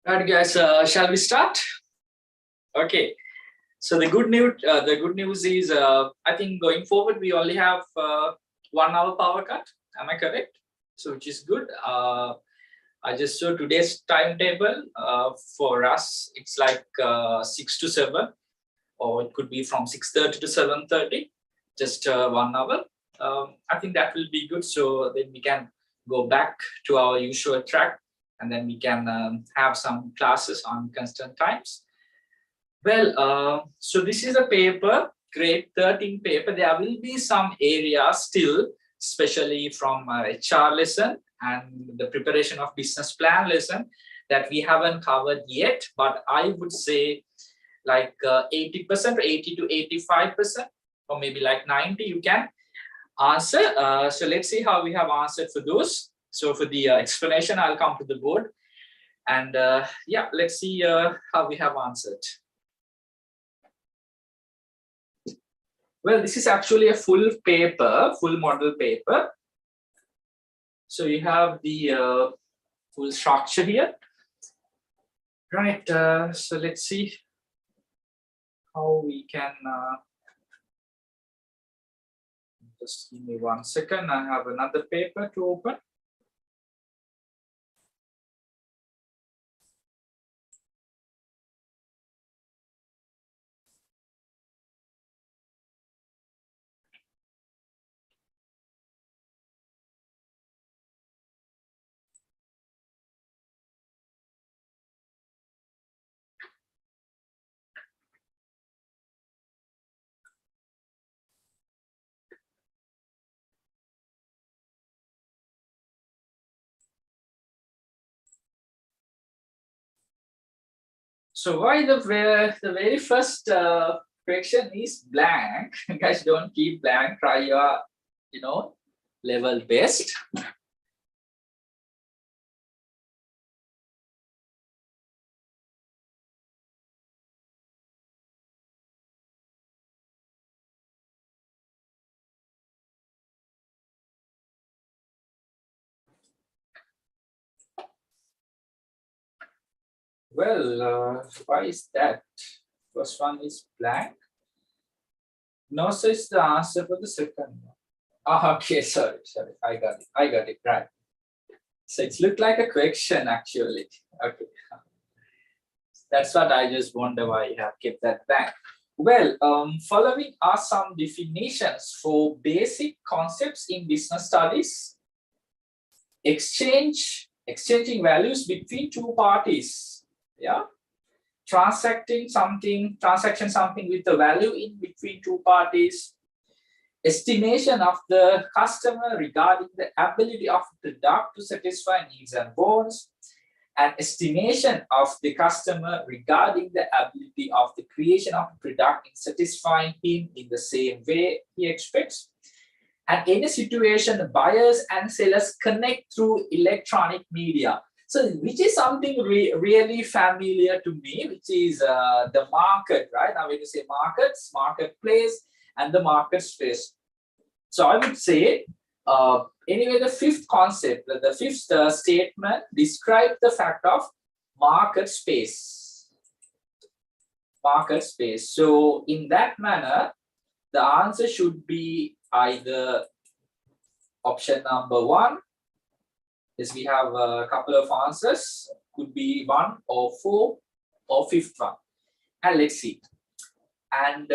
All right, guys, shall we start? Okay. So the good news is, I think going forward we only have 1 hour power cut. Am I correct? So which is good. I just saw today's timetable. For us, it's like 6 to 7, or it could be from 6:30 to 7:30. Just 1 hour. I think that will be good. So then we can go back to our usual track, and then we can have some classes on constant times. Well, so this is a paper, grade 13 paper. There will be some areas still, especially from HR lesson and the preparation of business plan lesson that we haven't covered yet. But I would say like 80% or 80 to 85%, or maybe like 90, you can answer. So let's see how we have answered for those. So for the explanation, I'll come to the board. And yeah, let's see how we have answered. Well, this is actually a full paper, full model paper. So you have the full structure here. Right, so let's see how we can, just give me 1 second. I have another paper to open. So why the very first question is blank? Guys, don't keep blank. Try your, level best. Well, why is that? First one is blank. No, so it's the answer for the second one. Oh, okay, sorry. I got it, right. So it's looked like a question actually. Okay. That's what I just wonder why you have kept that blank. Well, following are some definitions for basic concepts in business studies. Exchanging values between two parties. Yeah. Transaction something with a value in between two parties. Estimation of the customer regarding the ability of the product to satisfy needs and wants, and estimation of the customer regarding the ability of the creation of a product in satisfying him in the same way he expects. And in a situation, buyers and sellers connect through electronic media. So which is something really familiar to me, which is the market, right? Now when you say markets, marketplace, and the market space. So I would say, anyway, the fifth concept, the fifth statement describes the fact of market space. Market space. So in that manner, the answer should be either option number 1. Yes, we have a couple of answers. Could be 1 or 4 or 5th one. And let's see. And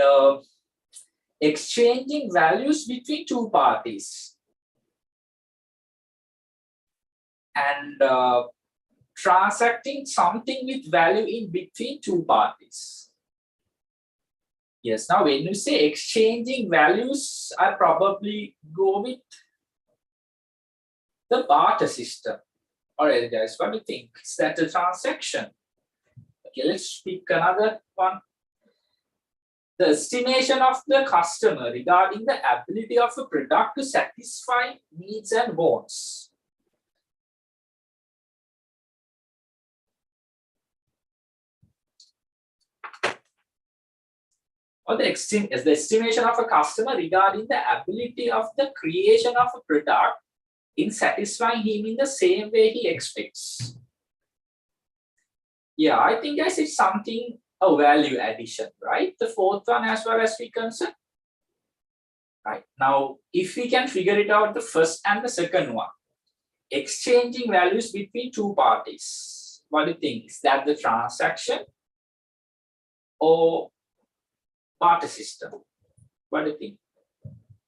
exchanging values between two parties. And transacting something with value in between two parties. Yes, now when you say exchanging values, I probably go with the barter system. All right, guys, what do you think? Is that a transaction? Okay, let's pick another one. The estimation of the customer regarding the ability of a product to satisfy needs and wants. Or the estimation of a customer regarding the ability of the creation of a product in satisfying him in the same way he expects. Yeah, I think I said something, a value addition, right? The fourth one as far as we concern. Right. Now, if we can figure it out, the first and the second one, exchanging values between two parties. What do you think? Is that the transaction or barter system? What do you think?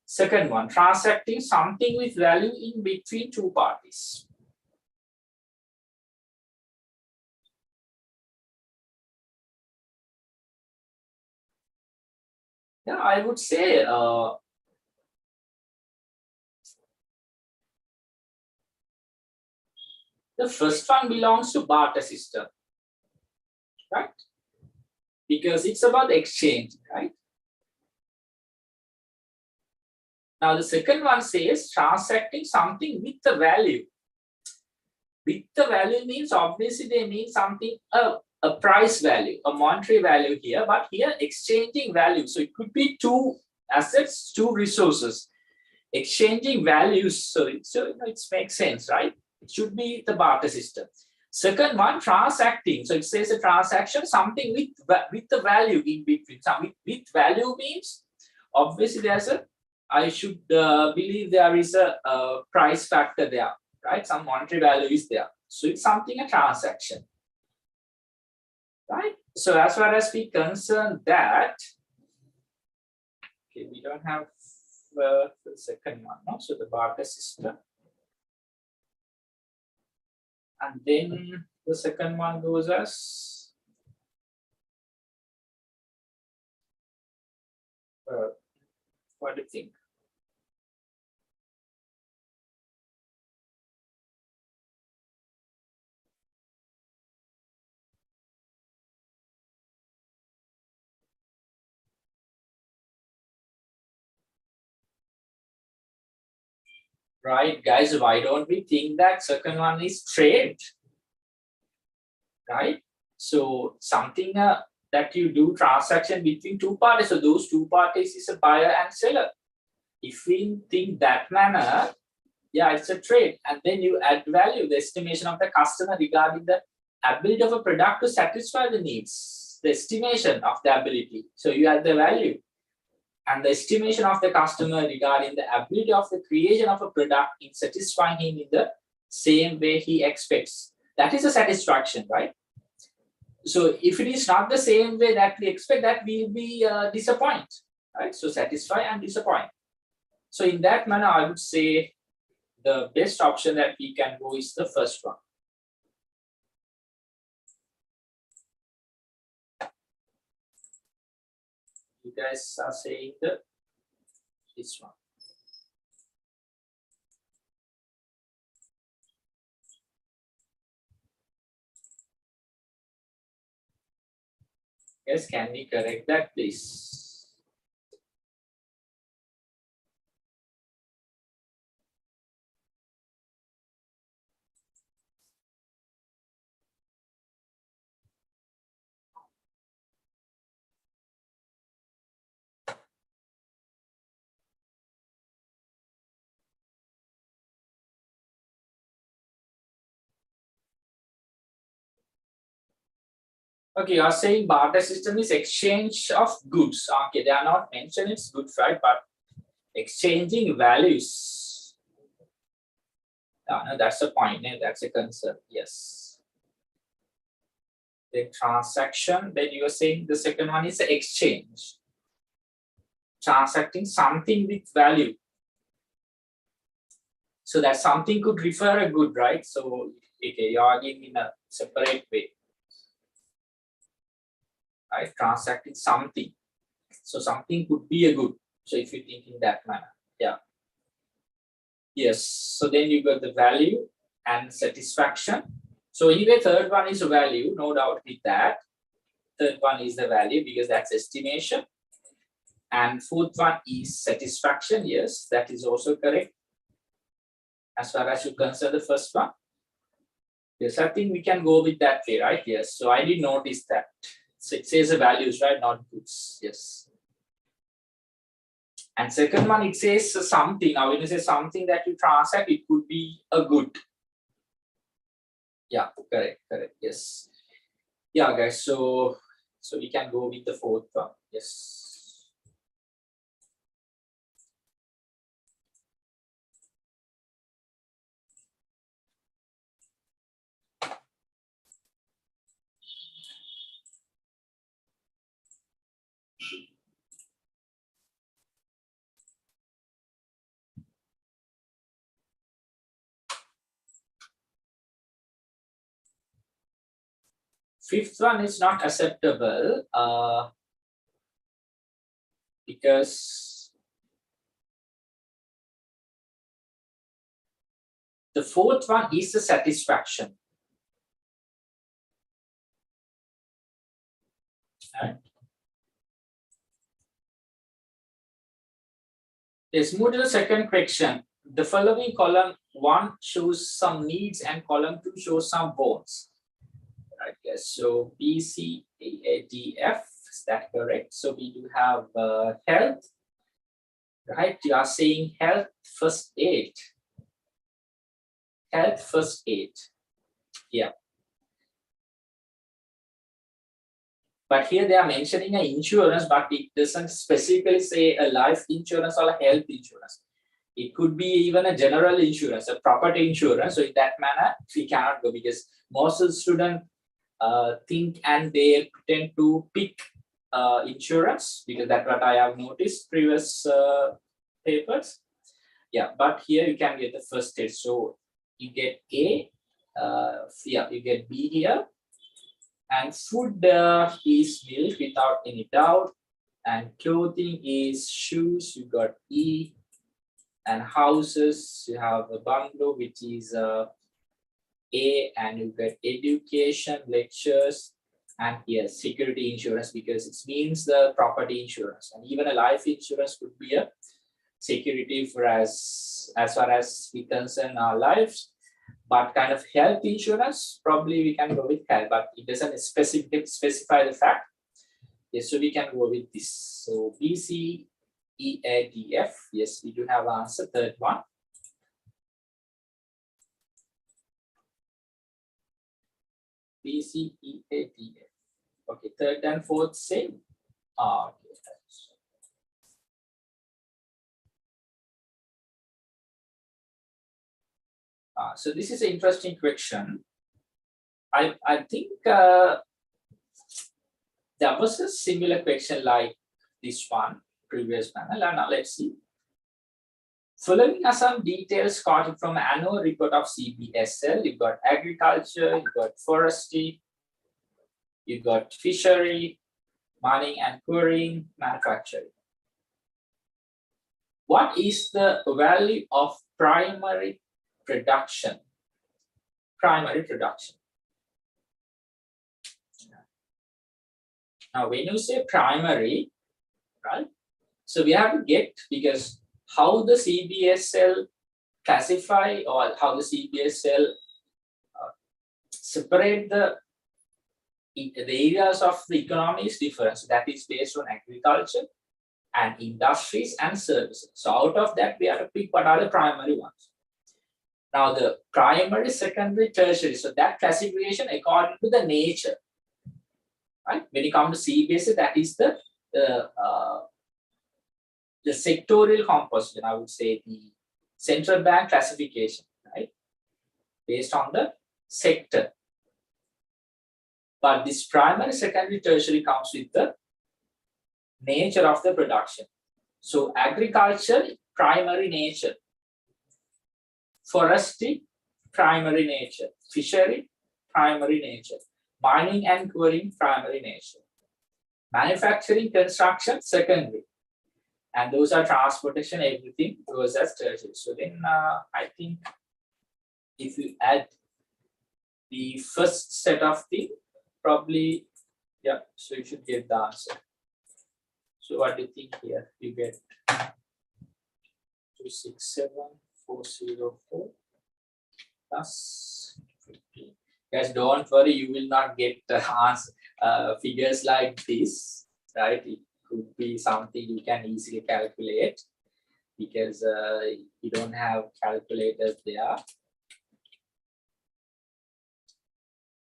Second one, transacting something with value in between two parties. Yeah, I would say the first one belongs to barter system, right? Because it's about exchange, right? Now the second one says transacting something with the value. With the value means obviously they mean something, a price value, a monetary value here, but here exchanging value. So it could be two assets, two resources, exchanging values. So it makes sense, right? It should be the barter system. Second one, transacting. So it says a transaction, something with the value in between. With value means obviously there's a, I should believe there is a price factor there, right? Some monetary value is there. So it's something, a transaction, right? So as far as we concern that, okay, we don't have the second one, no? So the barter system. And then the second one goes as what do you think? Right, guys, why don't we think that second one is trade? Right? So something that you do transaction between two parties. So those two parties is a buyer and seller. If we think that manner, yeah, it's a trade. And then you add value, the estimation of the customer regarding the ability of a product to satisfy the needs, the estimation of the ability. So you add the value. And the estimation of the customer regarding the ability of the creation of a product in satisfying him in the same way he expects. That is a satisfaction, right? So if it is not the same way that we expect, that we will be disappointed, right? So satisfy and disappoint. So in that manner, I would say the best option that we can go is the first one. You guys are saying this one. Yes, can we correct that, please? Okay, you are saying barter system is exchange of goods. Okay, they are not mentioned it's goods, right? But exchanging values. No, that's a point. That's a concern. Yes. The transaction, then you are saying the second one is the exchange. Transacting something with value. So that something could refer a good, right? So okay, you are arguing in a separate way. Right? Transacting something. So something could be a good. So if you think in that manner, yeah. Yes. So then you got the value and satisfaction. So anyway, third one is value, no doubt with that. Third one is the value because that's estimation. And fourth one is satisfaction. Yes, that is also correct. As far as you concern the first one. Yes, I think we can go with that way, right? Yes. So I did notice that. So it says the values, right? Not goods. Yes. And second one, it says something. Now, when you say something that you transact, it could be a good. Yeah, correct, correct. Yes. Yeah, guys. So we can go with the fourth one. Yes. Fifth one is not acceptable because the fourth one is the satisfaction. Right. Let's move to the second question. The following column 1 shows some needs and column 2 shows some wants. Right, yes. So B, C, A, D, F, is that correct? So we do have health, right? You are saying health first aid. Health first aid. Yeah. But here they are mentioning an insurance, but it doesn't specifically say a life insurance or a health insurance. It could be even a general insurance, a property insurance. So in that manner, we cannot go because most of the students think and they tend to pick insurance because that's what I have noticed previous papers. Yeah, but here you can get the first aid. So you get A, yeah, you get B here. And food is milk without any doubt. And clothing is shoes, you got E. And houses, you have a bungalow, which is A, and you get education, lectures, and here security insurance because it means the property insurance. And even a life insurance could be a security for as far as we concern our lives. But kind of health insurance, probably we can go with health, but it doesn't specify the fact. Yes, so we can go with this. So B, C, E, A, D, F. Yes, we do have answer. Third one. B, C, E, A, D, F. Okay, third and fourth same. Okay. So this is an interesting question. I think there was a similar question like this one, previous panel. And now let's see. Following are some details quoted from annual report of CBSL. You've got agriculture, you've got forestry, you've got fishery, mining and quarrying, manufacturing. What is the value of primary production? Primary production. Now, when you say primary, right? So we have to get, because how the CBSL classify or how the CBSL separate the areas of the economy is different. So that is based on agriculture and industries and services. So out of that, we have to pick what are the primary ones. Now the primary, secondary, tertiary. So that classification according to the nature, right? When it comes to CBSL, that is the sectorial composition. I would say the central bank classification, right? Based on the sector. But this primary, secondary, tertiary comes with the nature of the production. So agriculture, primary nature. Forestry, primary nature. Fishery, primary nature. Mining and quarrying, primary nature. Manufacturing, construction, secondary. And those are transportation, everything goes as tertiary. So then I think if you add the first set of things, probably, yeah, so you should get the answer. So what do you think here? You get 267404 plus 15. Guys, don't worry, you will not get answer figures like this, right? It could be something you can easily calculate because you don't have calculators there.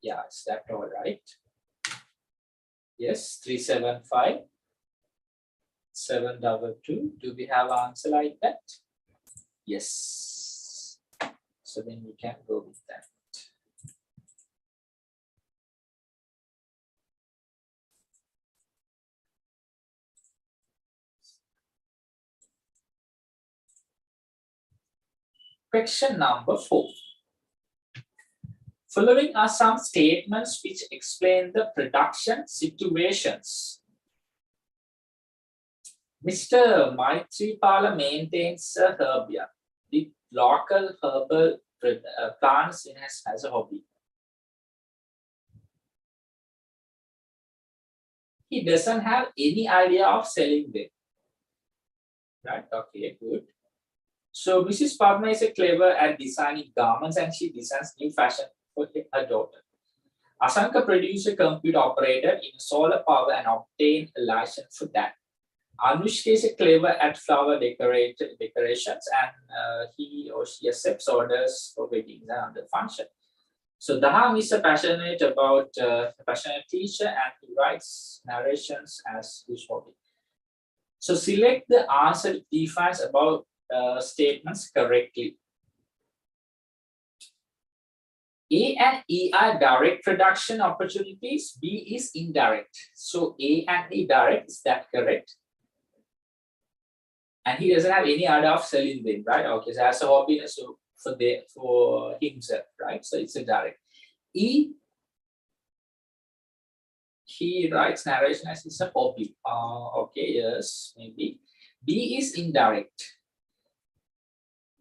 Yeah, is that all right? Yes, 375 722. Do we have an answer like that? Yes. So then we can go with that. Question number 4. Following are some statements which explain the production situations. Mr. Maitripala maintains a herbarium with local herbal plants in his as a hobby. He doesn't have any idea of selling them. Right? Okay, good. So Mrs. Padma is clever at designing garments and she designs new fashion for her daughter. Asanka produced a computer operator in solar power and obtained a license for that. Anushka is clever at flower decorations and he or she accepts orders for weddings and other functions. So Daham is a passionate teacher and he writes narrations as his hobby. So select the answer that defines about statements correctly. A and E are direct production opportunities. B is indirect. So A and E direct, is that correct? And he doesn't have any idea of selling them, right? Okay, so as a hobby, so for himself, right? So it's a direct. E, he writes narration as it's a hobby. Okay, yes, maybe. B is indirect.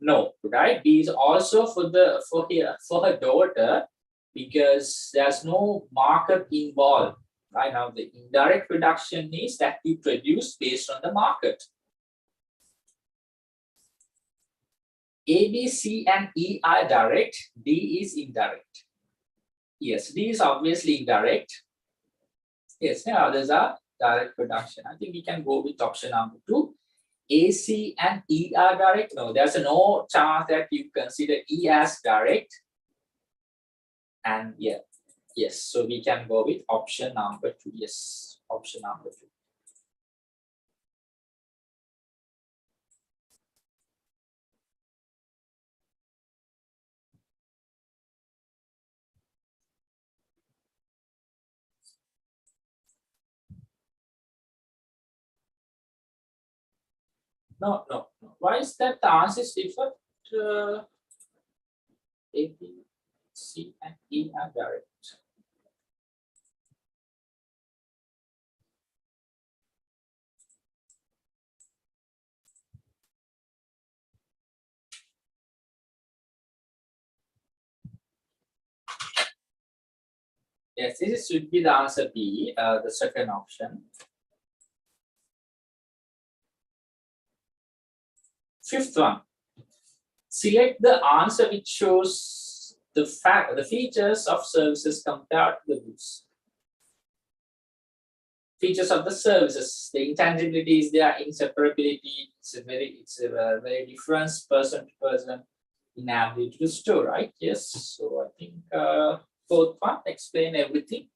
No, right? B is also for her daughter because there's no market involved. Right now, the indirect production is that you produce based on the market. A, B, C, and E are direct. D is indirect. Yes, D is obviously indirect. Yes, the others are direct production. I think we can go with option number 2. A, C, and E are direct. No, there's no chance that you consider E as direct. And yeah, yes, so we can go with option number 2. Yes, option number 2. No. Why is that the answer is different? A, B, C, and E are direct. Yes, this should be the answer B, the second option. Fifth one. Select the answer which shows the features of services compared to the goods. Features of the services, the intangibility is there, inseparability. It's a very different person to person in ability to store, right? Yes. So I think fourth one explain everything.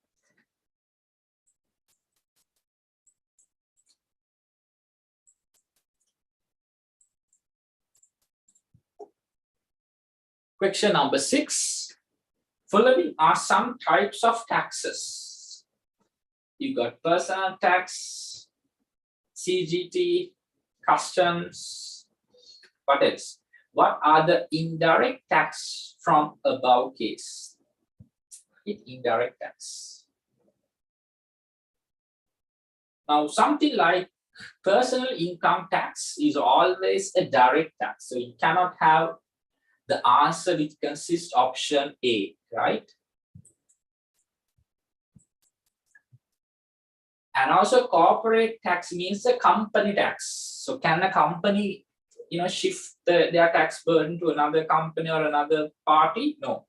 Question number 6. Following are some types of taxes. You got personal tax, CGT, customs. What else? What are the indirect tax from above case? Indirect tax. Now, something like personal income tax is always a direct tax. So you cannot have the answer which consists option A, right? And also corporate tax means the company tax. So can a company, shift their tax burden to another company or another party? No.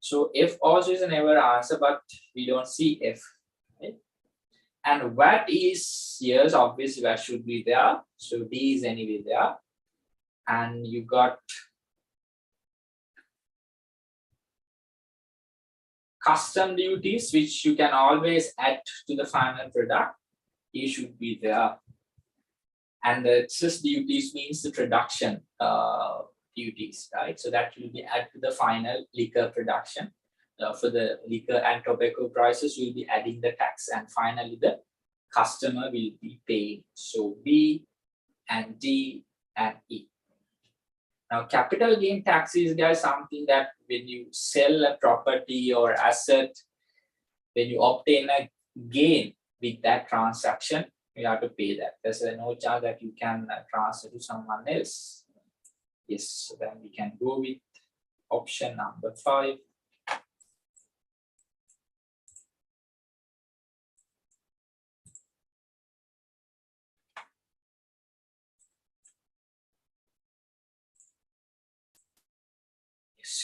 So F also is an ever answer, but we don't see F. Right? And VAT is, yes, obviously VAT should be there. So D is anyway there. And you got custom duties, which you can always add to the final product, it should be there. And the excess duties means the production duties, right? So that will be added to the final liquor production. For the liquor and tobacco prices, we'll be adding the tax, and finally the customer will be paying. So B and D and E. Now, capital gain tax is, guys, something that when you sell a property or asset, when you obtain a gain with that transaction, you have to pay that. There's no charge that you can transfer to someone else. Yes, so then we can go with option number 5.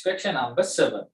Question number 7.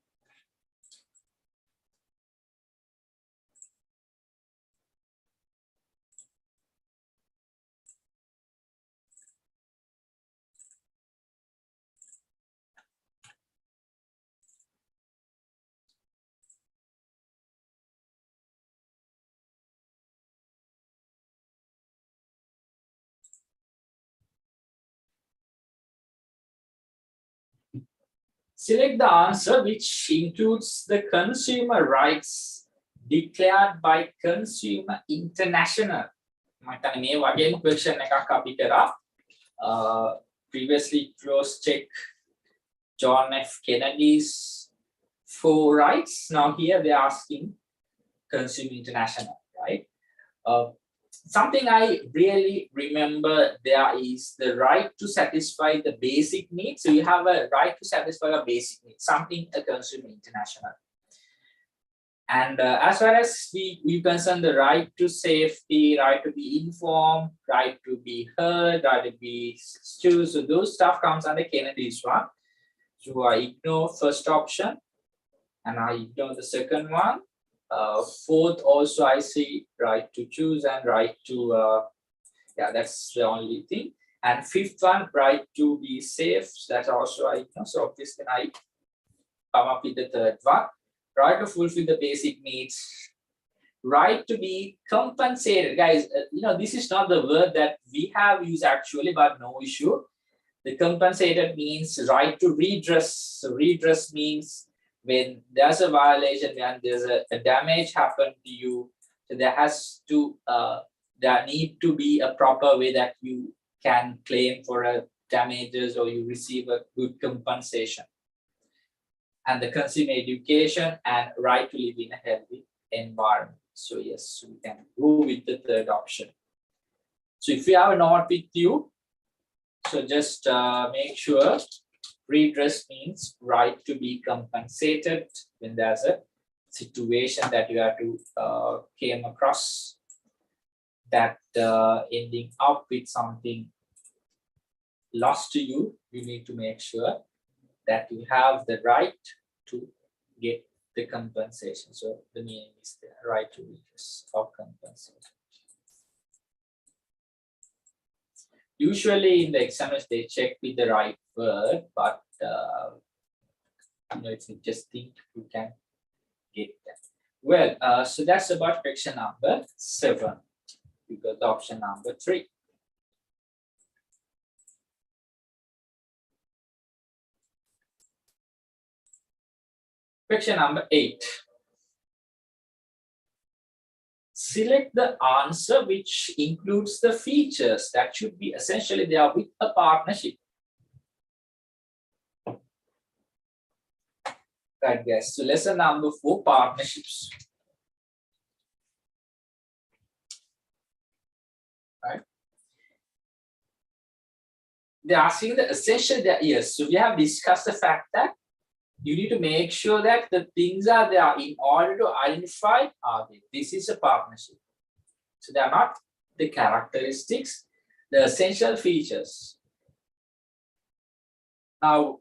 Select the answer which includes the consumer rights declared by Consumer International. Question previously close check John F. Kennedy's 4 rights. Now here they're asking Consumer International, right? Something I really remember there is the right to satisfy the basic needs. So you have a right to satisfy a basic need, something a Consumer International. And as far as we concern the right to safety, right to be informed, right to be heard, right to be choose, so those stuff comes under Kennedy's one. So I ignore first option and I ignore the second one. 4th also I see right to choose and right to yeah, that's the only thing. And 5th one, right to be safe, that's also I know. So obviously I come up with the 3rd one, right to fulfill the basic needs, right to be compensated. Guys, this is not the word that we have used actually, but no issue. The compensated means right to redress. So redress means when there's a violation, when there's a damage happened to you, so there need to be a proper way that you can claim for a damages or you receive a good compensation. And the consumer education and right to live in a healthy environment. So yes, we can go with the 3rd option. So if you have a note with you, so just make sure redress means right to be compensated when there's a situation that you have to came across that ending up with something lost to you. You need to make sure that you have the right to get the compensation. So the meaning is the right to redress or compensation. Usually in the examiners, they check with the right word, but if you just think you can get that. Well, so that's about question number 7. We got the option number 3. Question number 8. Select the answer which includes the features that should be essentially there with a partnership. Right, guys. So lesson number 4, partnerships. Right. They're asking the essential there. Yes. So we have discussed the fact that you need to make sure that the things are there in order to identify are they. This is a partnership. So they are not the characteristics, the essential features. Now,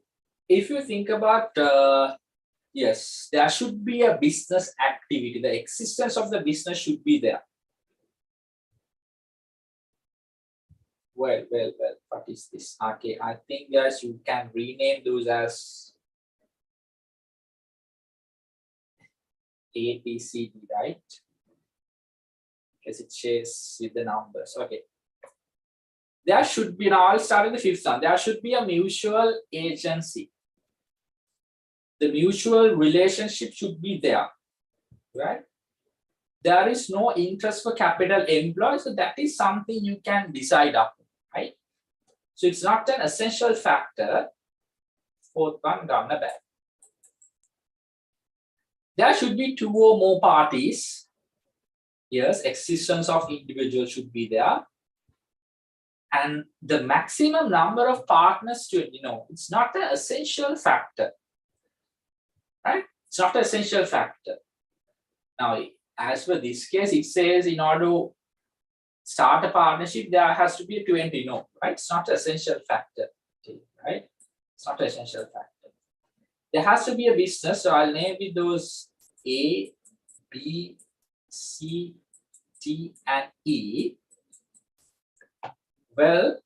if you think about, yes, there should be a business activity. The existence of the business should be there. Well, what is this? Okay, I think, guys, you can rename those as A, B, C, D, right? Because it shares with the numbers. Okay. There should be, now I'll start with the fifth one. There should be a mutual agency. The mutual relationship should be there, right? There is no interest for capital employed, so that is something you can decide upon, right? So it's not an essential factor. Fourth one, gonna bad. There should be two or more parties. Yes, existence of individuals should be there. And the maximum number of partners to, it's not an essential factor, right? It's not an essential factor. Now, as for this case, it says in order to start a partnership, there has to be a 20, no, right? It's not an essential factor, right? It's not an essential factor. There has to be a business, so I'll name it those A, B, C, D, and E. Well,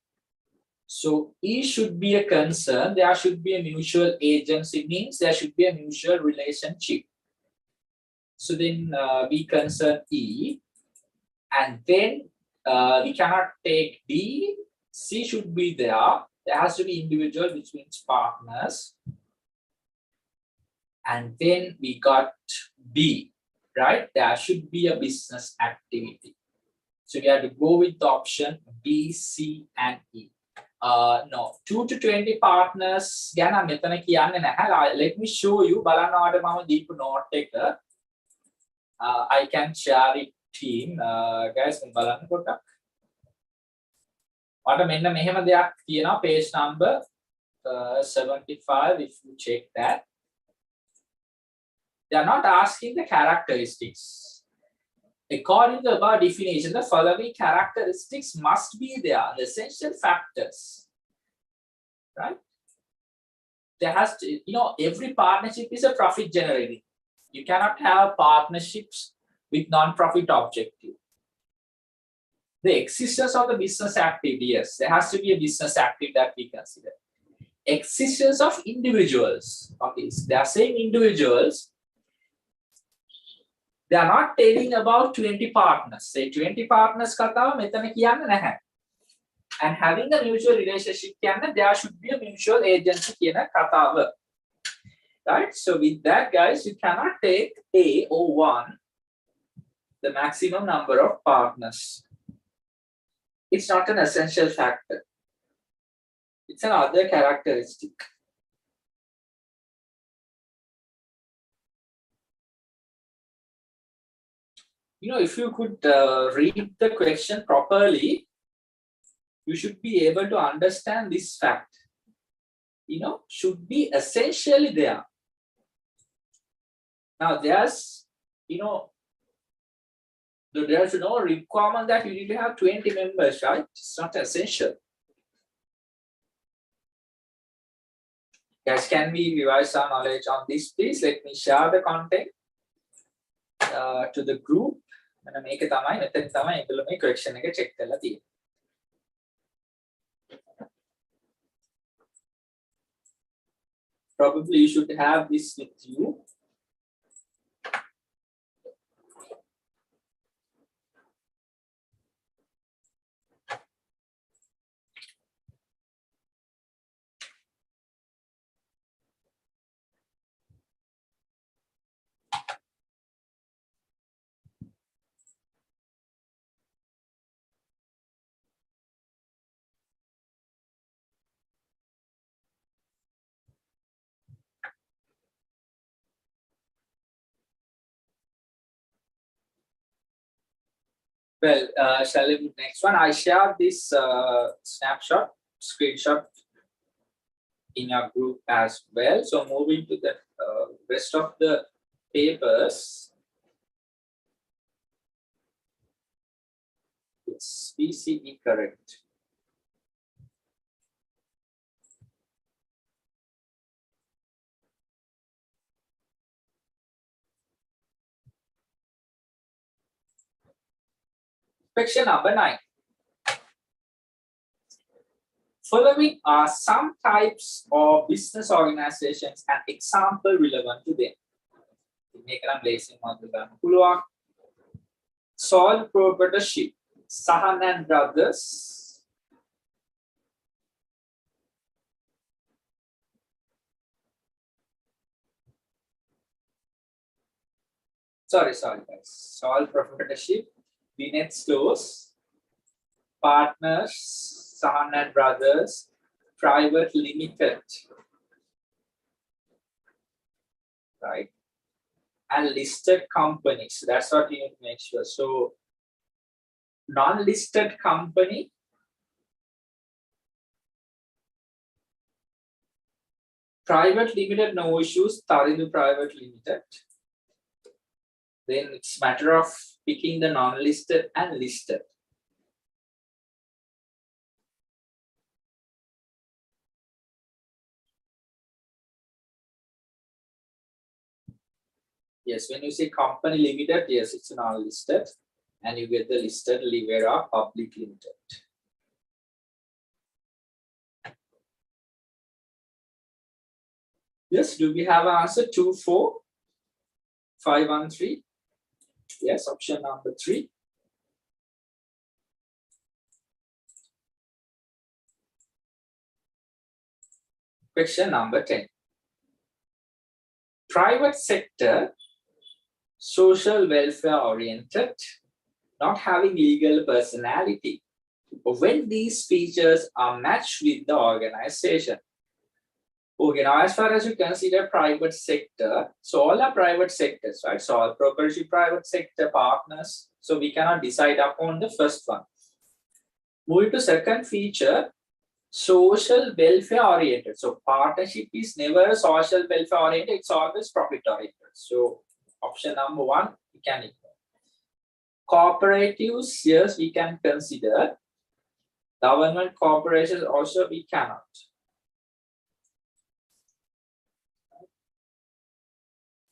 so E should be a concern. There should be a mutual agency, means there should be a mutual relationship. So then we concern E, and then we cannot take D. C should be there. There has to be individual, which means partners. And then we got B, right? There should be a business activity. So we have to go with the option B, C, and E. No, 2 to 20 partners. Let me show you. I can share it team. Guys, page number 75, if you check that. They are not asking the characteristics. According to the above definition, the following characteristics must be there, the essential factors, right? There has to, every partnership is a profit generating. You cannot have partnerships with non-profit objective. The existence of the business activity, yes, there has to be a business activity that we consider. Existence of individuals, okay, so they are saying individuals. They are not telling about 20 partners. Say 20 partners katawa metana kiyanne naha. And having a mutual relationship kiyanne there should be a mutual agency kiyana katawa. Right? So with that, guys, you cannot take A or 1, the maximum number of partners. It's not an essential factor. It's another characteristic. If you could read the question properly, you should be able to understand this fact. Should be essentially there. Now, there's no requirement that you need to have 20 members, right? It's not essential. Guys, can we revise our knowledge on this, please? Let me share the content to the group. And make it a correction check. Probably you should have this with you. Well, shall we do next one? I share this snapshot, screenshot in your group as well. So moving to the rest of the papers, it's PCE correct. Question number 9. Following are some types of business organizations and example relevant to them. මේක නම් ලේසියෙන් මතක ගන්න පුළුවන්. Sole proprietorship. Sahan and brothers. Sorry guys. Sole proprietorship. Binet stores. Partners. Sahan and brothers. Private limited. Right. And listed companies. That's what you need to make sure. So non-listed company, private limited, no issues. Taridu private limited. Then it's matter of picking the non-listed and listed. Yes, when you say company limited, yes, it's non-listed, and you get the listed Livera Public Limited. Yes, do we have an answer? 2, 4, 5, 1, 3? Yes, option number 3. Question number 10. Private sector, social welfare oriented, not having legal personality. When these features are matched with the organization. Okay, now as far as you consider private sector, so all are private sectors, right? So all property private sector partners. So we cannot decide upon the first one. Moving to second feature, social welfare oriented. So partnership is never social welfare oriented, it's always profit oriented. So option number 1, we can ignore. Cooperatives, yes, we can consider. Government corporations also we cannot.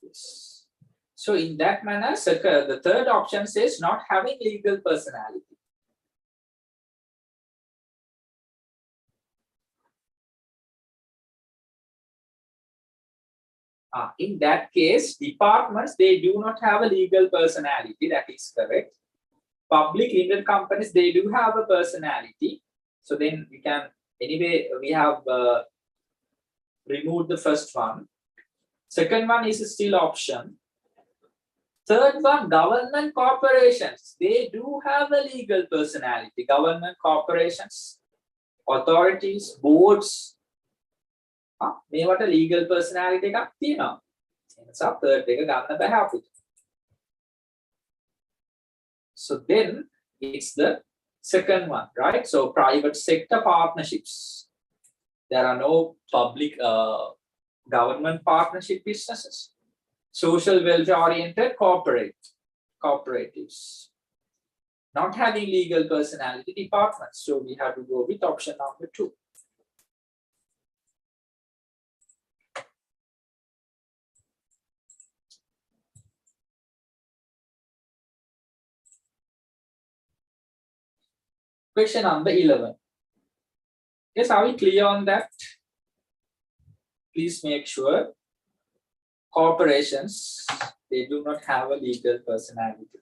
Yes. So in that manner, the third option says not having legal personality. In that case, departments, they do not have a legal personality. That is correct. Public limited companies, they do have a personality. So then we can, anyway, we have removed the first one. Second one is still option. Third one, government corporations, they do have a legal personality. Government corporations, authorities, boards, මේවට legal personality එකක් තියෙනවා. එනිසා third එක ගන්න බෑ අපිට. So then it's the second one, right? So private sector partnerships. There are no public government partnership businesses. Social welfare oriented cooperatives. Not having legal personality departments. So we have to go with option number 2. Question number 11. Yes, are we clear on that? Please make sure corporations, they do not have a legal personality.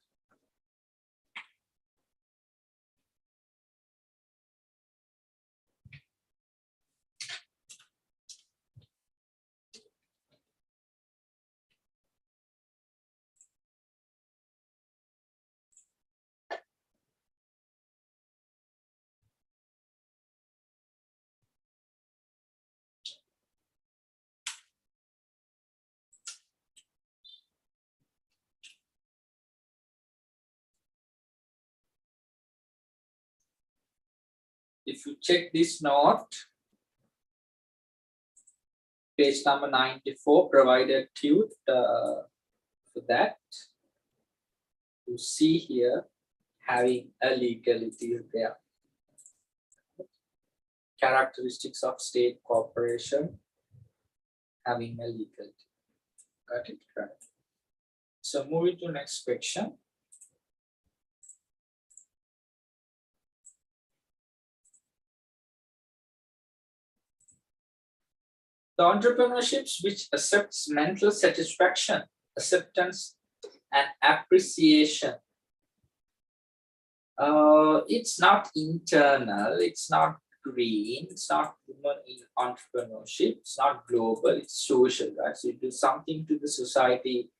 If you check this note, page number 94, provided tute for that. You see here, having a legality there. Characteristics of state corporation, having a legality. Got it? Right. So moving to next question. The entrepreneurships which accepts mental satisfaction acceptance and appreciation. It's not internal, it's not green, it's not women in entrepreneurship, it's not global, it's social, right? So you do something to the society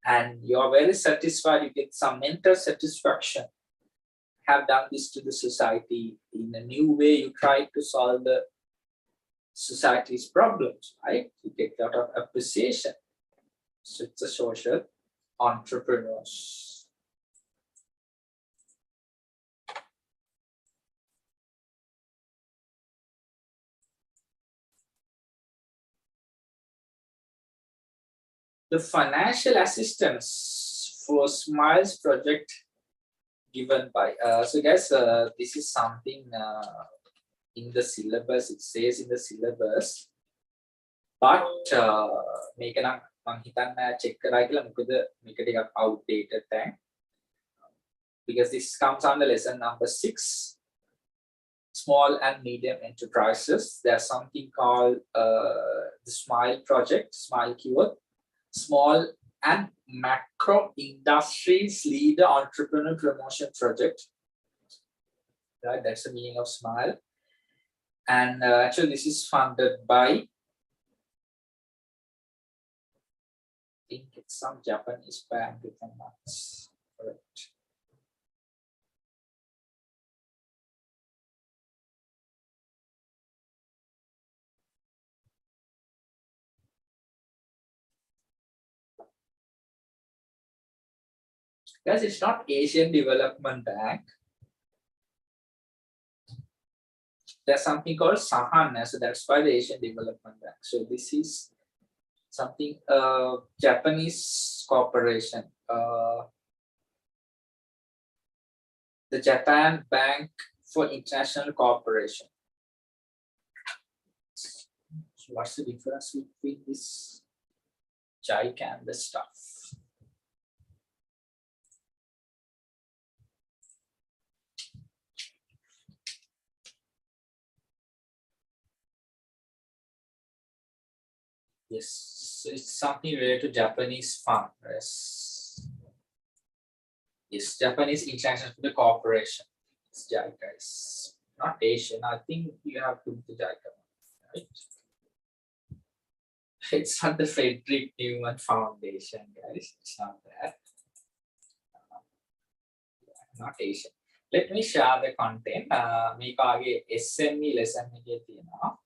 and you're very satisfied, you get some mental satisfaction. Have done this to the society in a new way, you try to solve the society's problems, right? You get a lot of appreciation. So it's a social entrepreneurs. The financial assistance for SMILES project given by, so guys, this is something in the syllabus, it says in the syllabus, but මේක නම් මම හිතන්නේ check කරා කියලා මොකද මේක ටිකක් outdated දැන්, because this comes under lesson number 6, small and medium enterprises. There's something called the SMILE project, SMILE keyword, small and macro industries leader entrepreneur promotion project, right? That's the meaning of SMILE. And actually this is funded by, I think it's some Japanese bank, if I'm not correct. Guys, it's not Asian Development Bank. There's something called Sahan, so that's why the Asian Development Bank. So this is something Japanese corporation, the Japan Bank for International Cooperation. So what's the difference between this JICA and the stuff? Yes, so it's something related to Japanese fund. Yes, Japanese International Corporation. It's JICA. It's not Asian. I think you have to do the JICA, right? It's not the Frederick Newman Foundation, guys. It's not that. Not Asian. Let me share the content. මේකාගේ SME lesson එකේ තියෙනවා.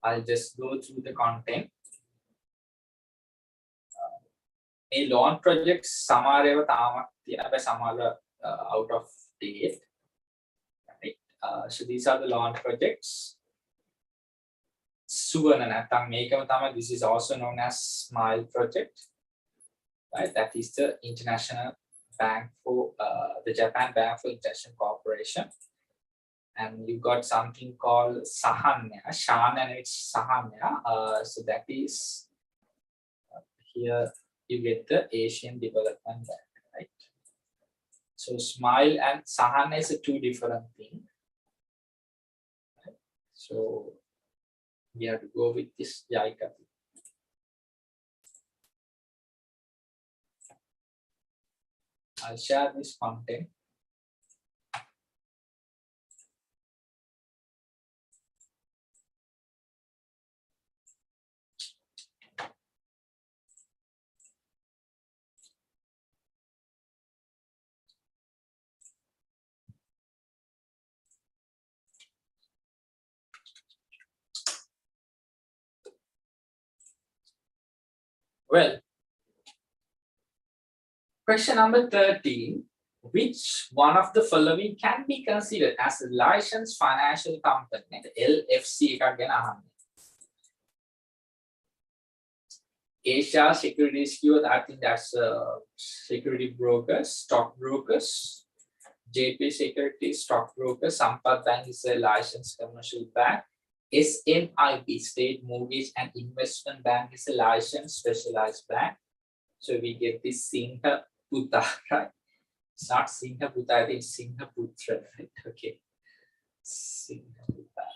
I'll just go through the content. A launch projects සමහර ඒවා තාමත් තියෙනවා. හැබැයි සමහර out of date. Right? So these are the launch projects. Suvana නැත්නම් මේකම තමයි, this is also known as SMILE project. Right? That is the international bank for the Japan Bank for International Cooperation. And you got something called Sahanya, Shan, and it's Sahanya. So that is here you get the Asian Development Bank, right? So SMILE and Sahana is a two different things. Right? So we have to go with this JICA. I'll share this content. Well, question number 13. Which one of the following can be considered as a licensed financial company? LFC එකක් ගැන අහන්න. Asia Securities keyword, I think that's security brokers, stock brokers. JP Securities, stock brokers. Sampath Bank is a licensed commercial bank. SMIB, State Mortgage and Investment Bank, is a licensed specialized bank. So we get this Singha Putra, right? It's not Singha Putra, I think Singha Putra, right? Okay. Singha Putra.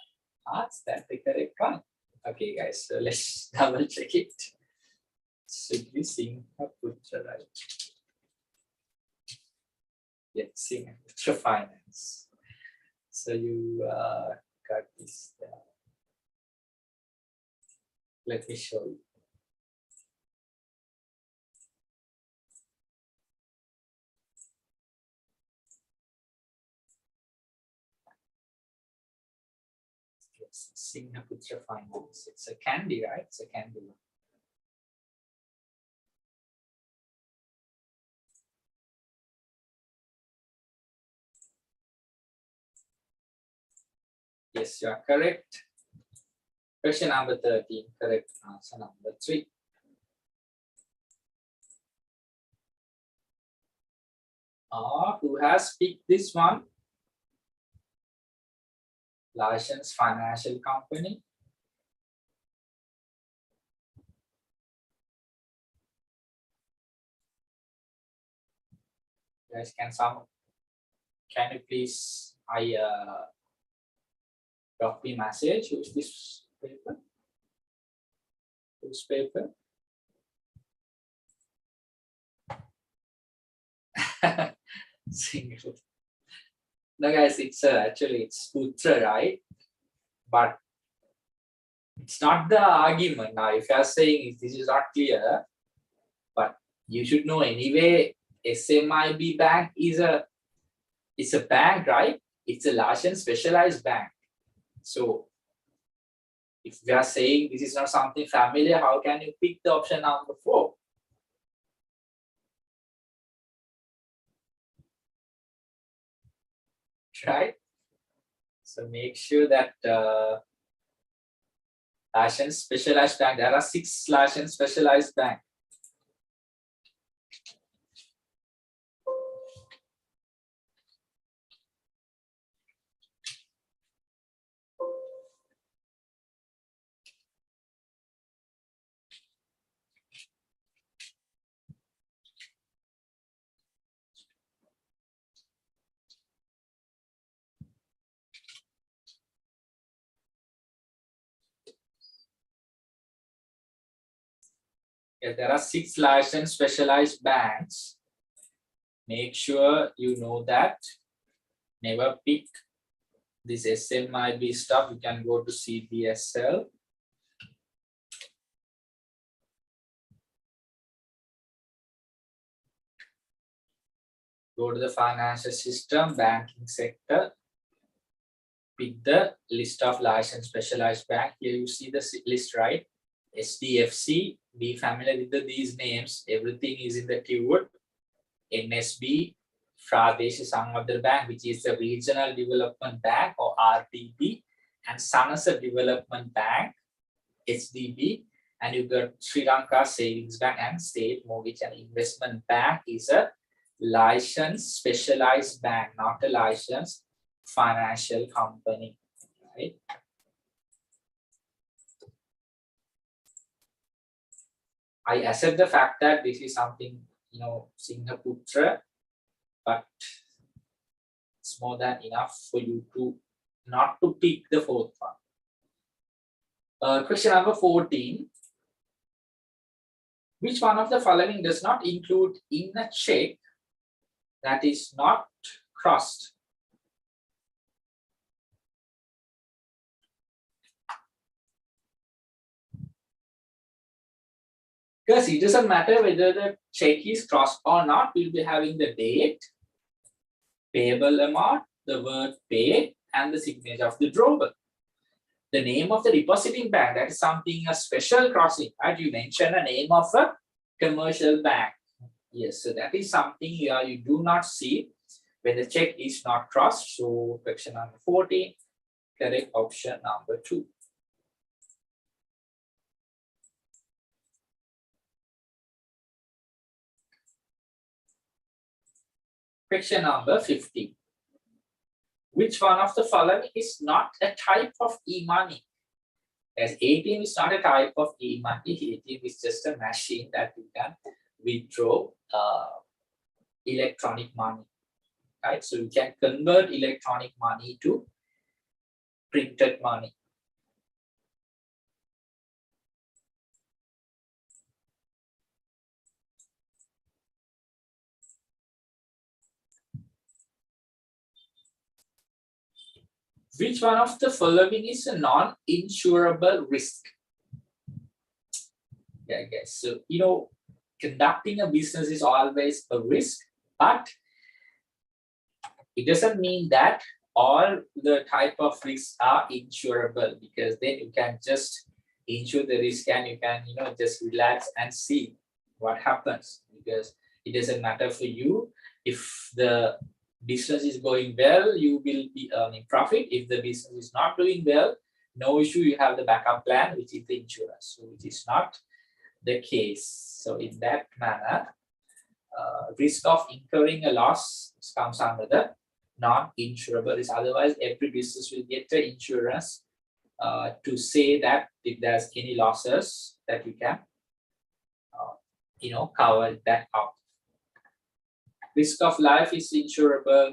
That's that the correct one. Okay. Okay, guys, so let's double check it. Should be Singhaputra, right? Yeah, Singhaputra Finance. So you got this. Let me show you. Yes, Singhaputra Finance. It's a candy, right? It's a candy. Yes, you are correct. Question number 13, correct answer number 3. Who has picked this one? License Financial Company. Guys, can you please drop me message? Who's this paper? Whose paper? Single. No, guys, it's actually it's Putra, right? But it's not the argument. Now, if you are saying this is not clear, but you should know anyway. SMIB Bank is it's a bank, right? It's a large and specialized bank. So if we are saying this is not something familiar, how can you pick the option number 4? Right? So make sure that large and specialized bank, there are 6 large and specialized bank. Yes, there are 6 large and specialized banks. Make sure you know that. Never pick this SMIB stuff. You can go to CBSL. Go to the financial system, banking sector. Pick the list of large and specialized bank. Here you see the list, right? SDFC. Be familiar with these names. Everything is in the keyword. NSB, Pradesh Sanghadra Bank, which is the Regional Development Bank or RDB, and Sanasa Development Bank, SDB, and you got Sri Lanka Savings Bank and State Mortgage and Investment Bank is a licensed specialized bank, not a licensed financial company, right? I accept the fact that this is something, Singhaputra, but it's more than enough for you to not to pick the 4th one. Question number 14. Which one of the following does not include in a check that is not crossed? Because it doesn't matter whether the check is crossed or not, we'll be having the date, payable amount, the word pay, and the signature of the drawer. The name of the depositing bank, that is something a special crossing, right? You mention a name of a commercial bank. Yes, so that is something you do not see when the check is not crossed. So question number 14, correct option number 2. Question number 15. Which one of the following is not a type of e-money? As ATM is not a type of e-money. ATM is just a machine that you can withdraw electronic money, right? So you can convert electronic money to printed money. Which one of the following is a non-insurable risk? Yeah, I guess. So, conducting a business is always a risk, but it doesn't mean that all the type of risks are insurable, because then you can just insure the risk and you can, just relax and see what happens, because it doesn't matter for you. If the business is going well, you will be earning profit. If the business is not doing well, no issue, you have the backup plan, which is the insurance. So which is not the case. So in that manner, risk of incurring a loss comes under the non-insurable risk. Otherwise, every business will get the insurance to say that if there's any losses that you can, cover that up. Risk of life is insurable.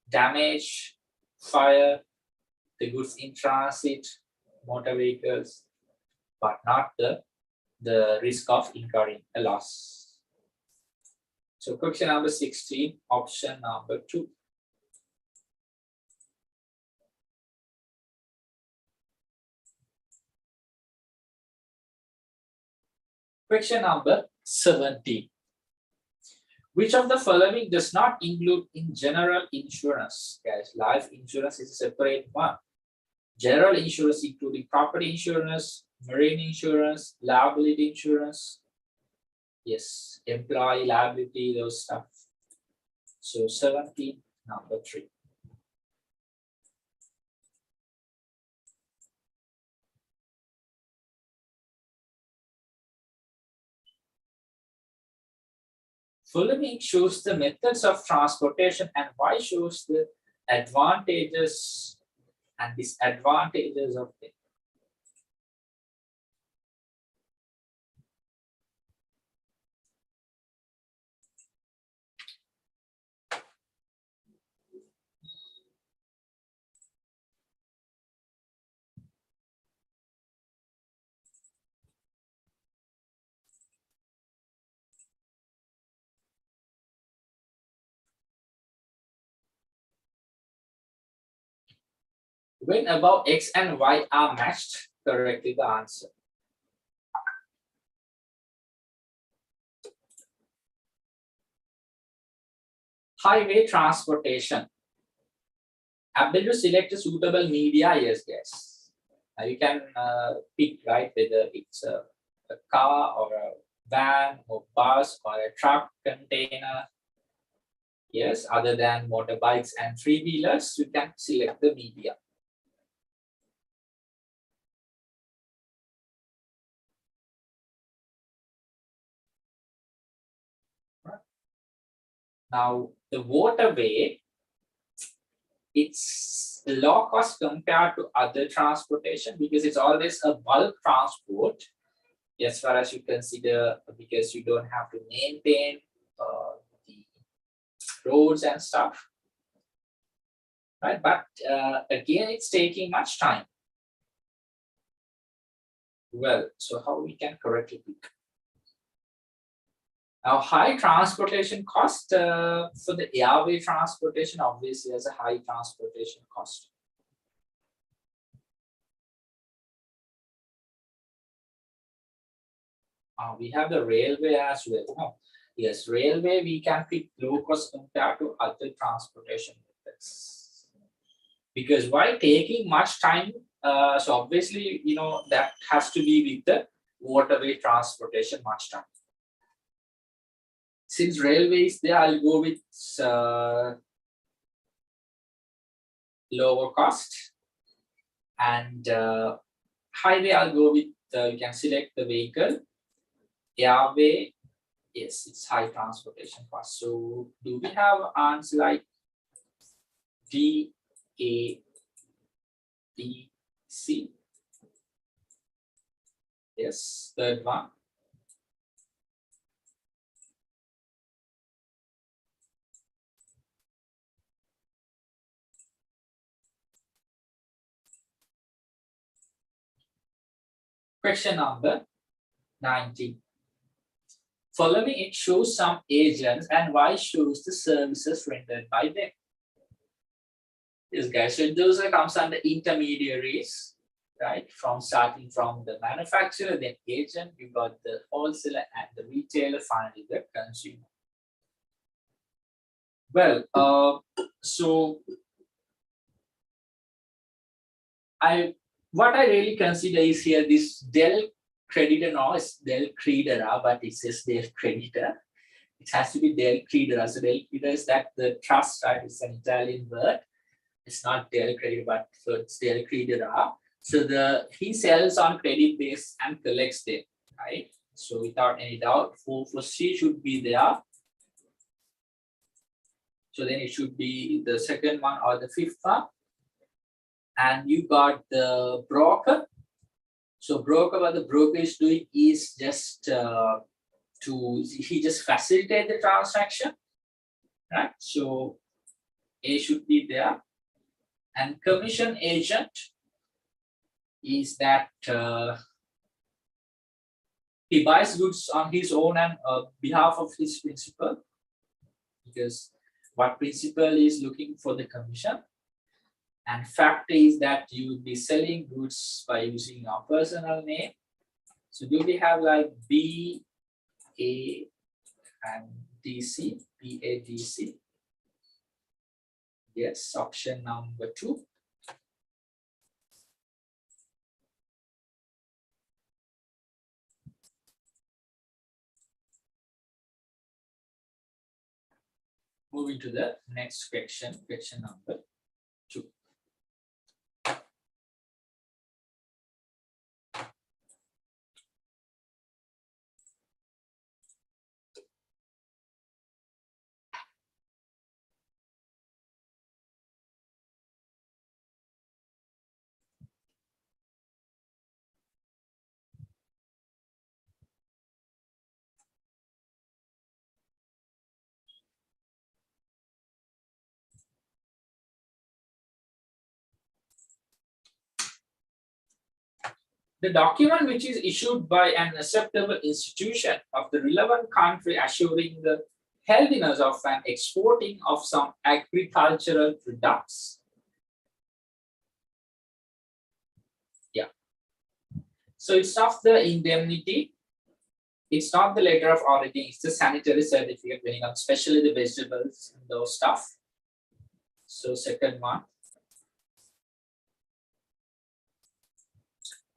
Damage, fire, the goods in transit, motor vehicles, but not the risk of incurring a loss. So question number 16, option number 2. Question number 17. Which of the following does not include in general insurance? Guys, life insurance is a separate one. General insurance including property insurance, marine insurance, liability insurance. Yes, employee liability, those stuff. So 17, number 3. Following shows the methods of transportation and why shows the advantages and disadvantages of it. When above X and Y are matched, correctly the answer. Highway transportation. Ability to select a suitable media, yes, yes. You can pick, right, whether it's a car or a van or bus or a truck container. Yes, other than motorbikes and three-wheelers, you can select the media. Now, the waterway, it's low cost compared to other transportation because it's always a bulk transport as far as you consider, because you don't have to maintain the roads and stuff, right? But again, it's taking much time. Well, so how we can correctly pick? Now, high transportation cost for the airway transportation obviously has a high transportation cost. We have the railway as well. Oh, yes, railway we can pick low cost compared to other transportation methods. Because why taking much time? So obviously, that has to be with the waterway transportation much time. Since railways there, I'll go with lower cost, and highway I'll go with you can select the vehicle. Airway, yes, it's high transportation cost. So do we have answer like D, A, B, C? Yes, third one. Question number 19. Following it shows some agents and why shows the services rendered by them. Yes, guys. So those comes under intermediaries, right? From starting from the manufacturer, then agent, you got the wholesaler and the retailer, finally the consumer. Well, so what I really consider is here this del creditor, no, it's del credere, but it says del creditor. It has to be del credere. So del credere is that the trust, right? It's an Italian word. It's not del credere, but so it's del credere. So he sells on credit base and collects them, right? So without any doubt, for C should be there. So then it should be the second one or the fifth one. And you got the broker. So broker, what the broker is doing is just he just facilitate the transaction, right? So A should be there. And commission agent is that he buys goods on his own and behalf of his principal, because what principal is looking for the commission. And fact is that you will be selling goods by using your personal name. So do we have like B, A, and DC, B, A, D, C? Yes, option number 2. Moving to the next question, question number 2. The document which is issued by an acceptable institution of the relevant country assuring the healthiness of an exporting of some agricultural products. Yeah. So it's not the indemnity. It's not the letter of origin. It's the sanitary certificate when it comes, especially the vegetables and those stuff. So second one.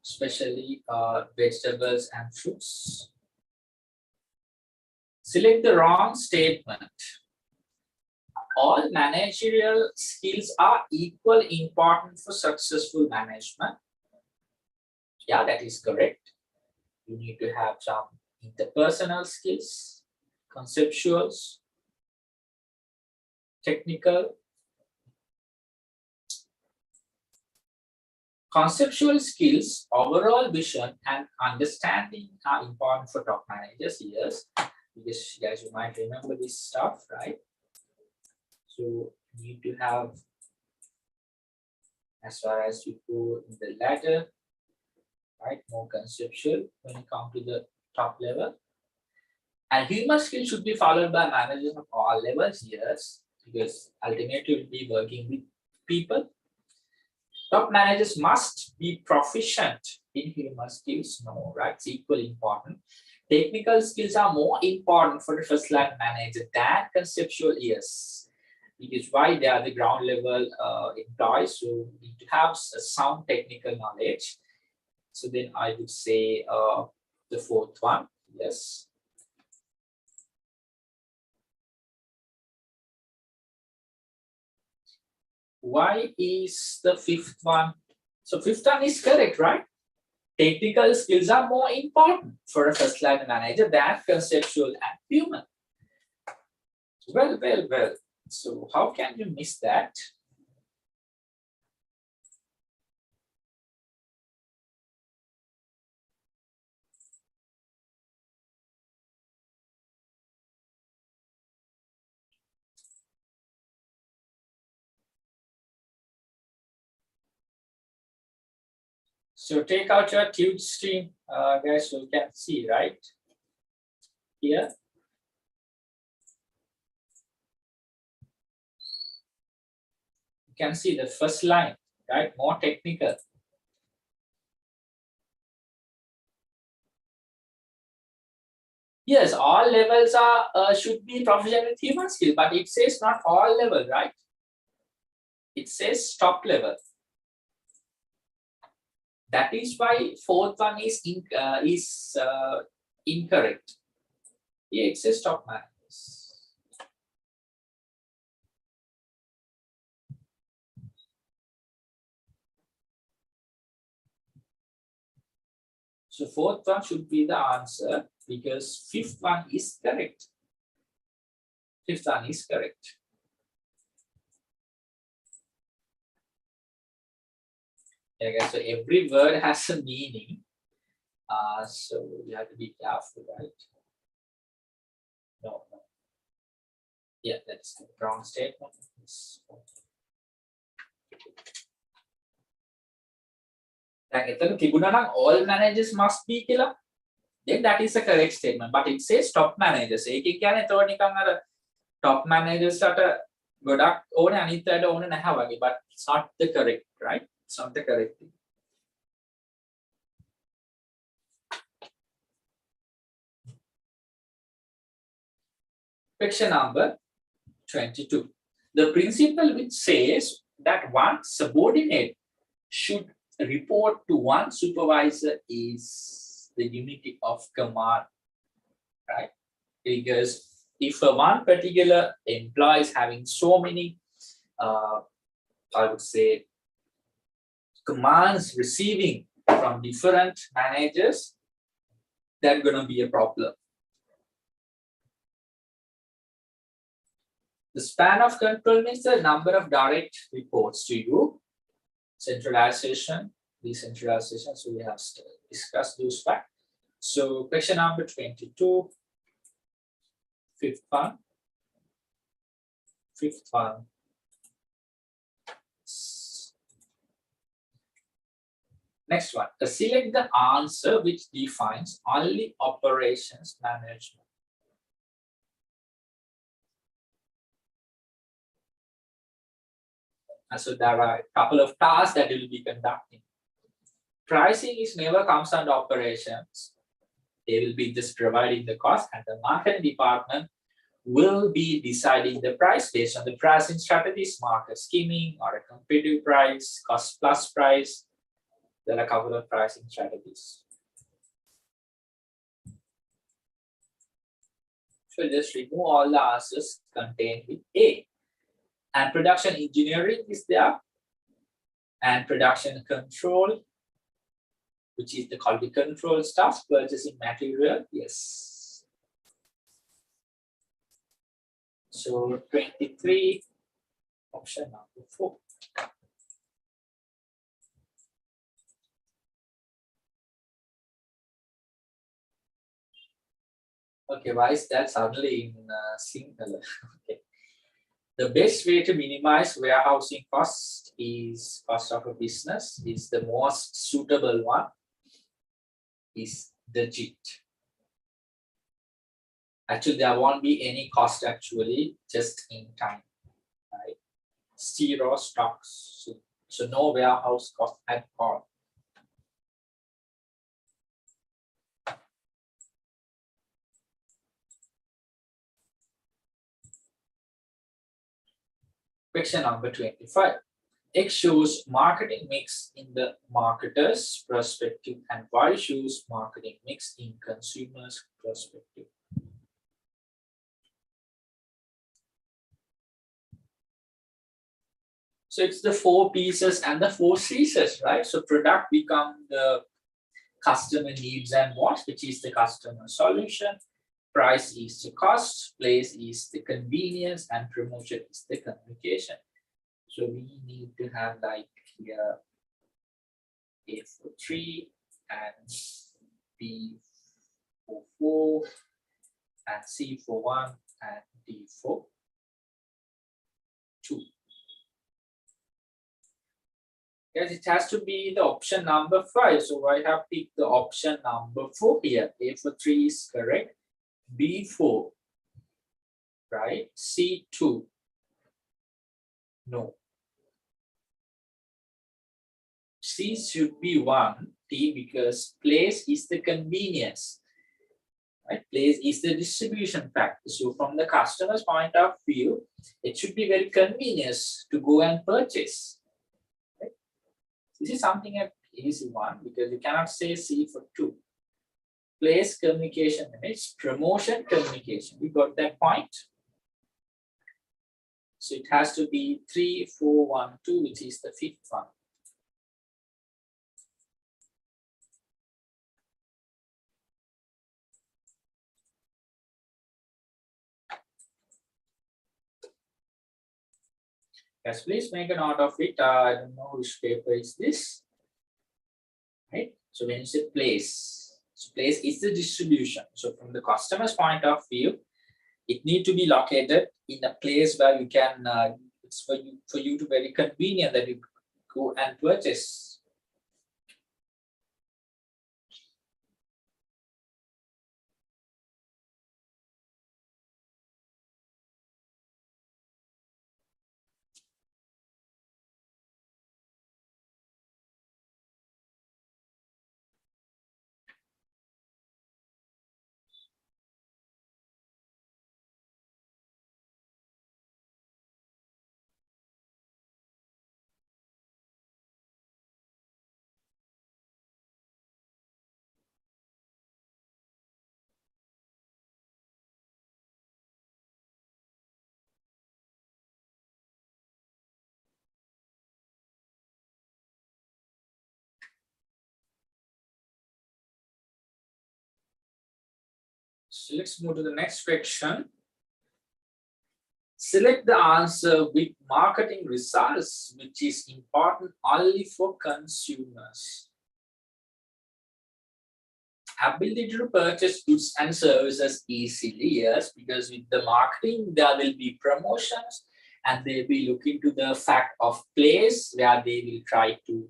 Especially vegetables and fruits. Select the wrong statement. All managerial skills are equally important for successful management. Yeah, that is correct. You need to have some interpersonal skills, conceptuals, technical. Conceptual skills, overall vision, and understanding are important for top managers. Yes, because guys, you might remember this stuff, right? So you need to have, as far as you go in the ladder, right, more conceptual when you come to the top level. And human skills should be followed by managers of all levels. Yes, because ultimately you'll be working with people. Top managers must be proficient in human skills. No, right? It's equally important. Technical skills are more important for the first line manager than conceptual. Yes, because why they are the ground level employees, so you need to have a sound technical knowledge. So then I would say the fourth one. Yes. Why is the fifth one? So fifth one is correct, right? Technical skills are more important for a first line manager than conceptual and human. Well. So how can you miss that? So take out your tube stream, guys, so you can see, right? Here. can see the first line, right? More technical. Yes, all levels are should be proficient with human skill, but it says not all level, right? It says top level. That is why fourth one is incorrect. Yeah, it says top managers. So fourth one should be the answer because fifth one is correct. Fifth one is correct. Okay, so every word has a meaning. So you have to be careful, right? No. Yeah, that's the wrong statement. දැන් එතන තිබුණා නම් all managers must be කියලා. Then that is a correct statement. But it says top managers. ඒකෙන් කියන්නේ එතකොට නිකන් අර top managers අට ගොඩක් ඕනේ අනිත් අයට ඕනේ නැහැ වගේ. But it's not the correct, right? It's not the correct thing. Question number 22. The principle which says that one subordinate should report to one supervisor is the unity of command, right? Because if one particular employee is having so many, I would say, commands receiving from different managers, that's going to be a problem. The span of control means the number of direct reports to you. Centralization, decentralization. So we have discussed those facts. So question number 22, fifth one. Next one, select the answer which defines only operations management. And so there are a couple of tasks that you will be conducting. Pricing is never comes under operations. They will be just providing the cost, and the marketing department will be deciding the price based on the pricing strategies, market skimming, or a competitive price, cost plus price. There are a couple of pricing strategies. So just remove all the answers contained with A. And production engineering is there, and production control, which is the quality control stuff, purchasing material, yes. So 23, option number 4. Okay, why is that suddenly in singular? Okay. The best way to minimize warehousing cost is cost of a business is the most suitable one is the JIT. Actually, there won't be any cost actually, just in time, right? Zero stocks, so no warehouse cost at all. Question number 25. X shows marketing mix in the marketer's perspective and Y shows marketing mix in consumer's perspective. So it's the 4 pieces and the 4 C's, right? So product become the customer needs and wants, which is the customer solution. Price is the cost, place is the convenience, and promotion is the communication. So we need to have like here A for 3 and B for 4 and C for 1 and D for 2. Yes, it has to be the option number 5. So I have picked the option number 4 here. A for 3 is correct. B4, right? C2, no. C should be 1, T, because place is the convenience, right? Place is the distribution factor. So from the customer's point of view, it should be very convenient to go and purchase. Right? This is something an easy one because you cannot say C for 2. Place communication minutes, promotion communication. We got that point. So it has to be 3, 4, 1, 2, which is the 5th one. Yes, please make a note of it. I don't know which paper is this. Right? So when you say place, so place is the distribution. So from the customer's point of view, it need to be located in a place where you can. It's for you to very convenient that you go and purchase. So let's move to the next question. Select the answer with marketing results, which is important only for consumers. Ability to purchase goods and services easily, yes, because with the marketing, there will be promotions and they'll be looking to the fact of place where they will try to,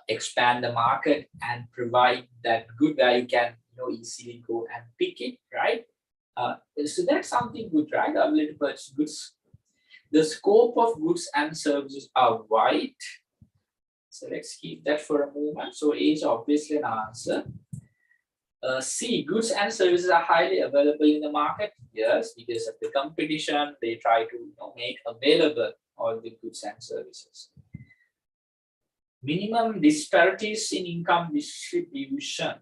expand the market and provide that good where you can, easily go and pick it, right? So that's something good, right? Ability to purchase goods. The scope of goods and services are wide. So let's keep that for a moment. So A is obviously an answer. C, goods and services are highly available in the market. Yes, because of the competition, they try to make available all the goods and services. Minimum disparities in income distribution.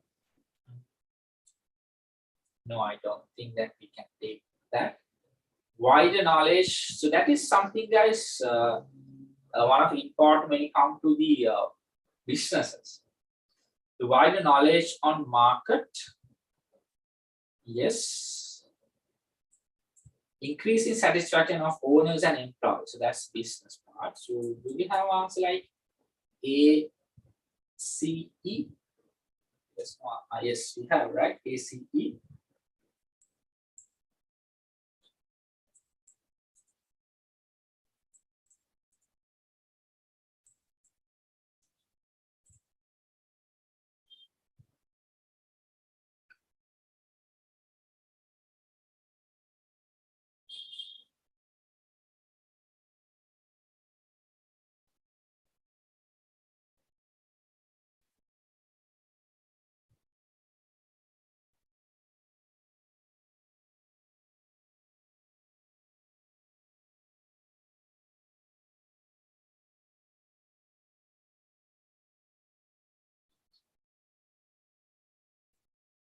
No, I don't think that we can take that. Wider knowledge. So that is something, guys, one of the important when it comes to the businesses. The wider knowledge on market. Yes. Increase in satisfaction of owners and employees. So that's business part. So do we have answer like A, C, E? Yes, yes, we have, right? A, C, E.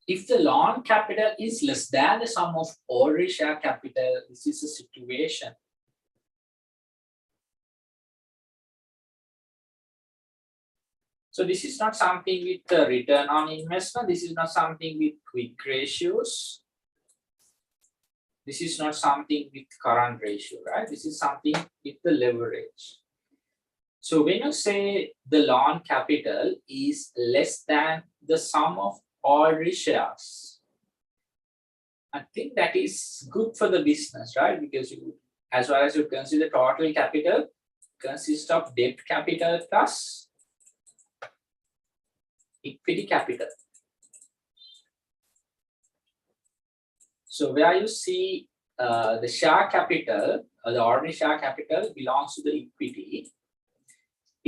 If the loan capital is less than the sum of ordinary share capital, this is a situation. So this is not something with return on investment. This is not something with quick ratios. This is not something with current ratio, right? This is something with the leverage. So when you say the loan capital is less than the sum of ordinary shares, I think that is good for the business, right? Because you, as well as you consider total capital consists of debt capital plus equity capital. So where you see the share capital or the ordinary share capital belongs to the equity.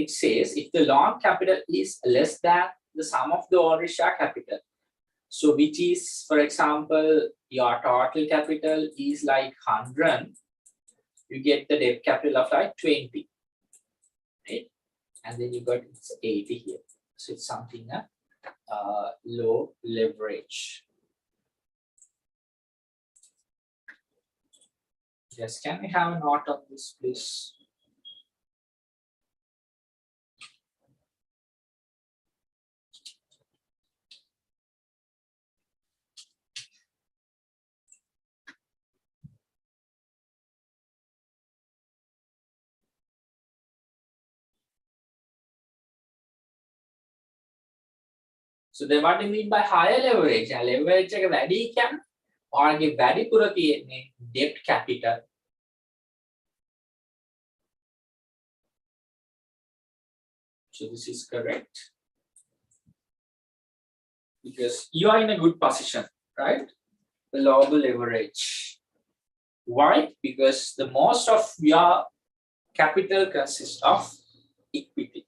it says if the loan capital is less than the sum of the ordinary share capital, so which is, for example, your total capital is like 100, you get the debt capital of like 20, right? And then you got it's 80 here. So it's something low leverage. Yes, can we have a note on this, please? So then what do you mean by higher leverage? Leverage එක වැඩි කියන්නේ ඔයාලගේ වැඩිපුර තියෙන්නේ debt capital. So this is correct. Because you are in a good position, right? The lower leverage. Why? Because the most of your capital consists of equity.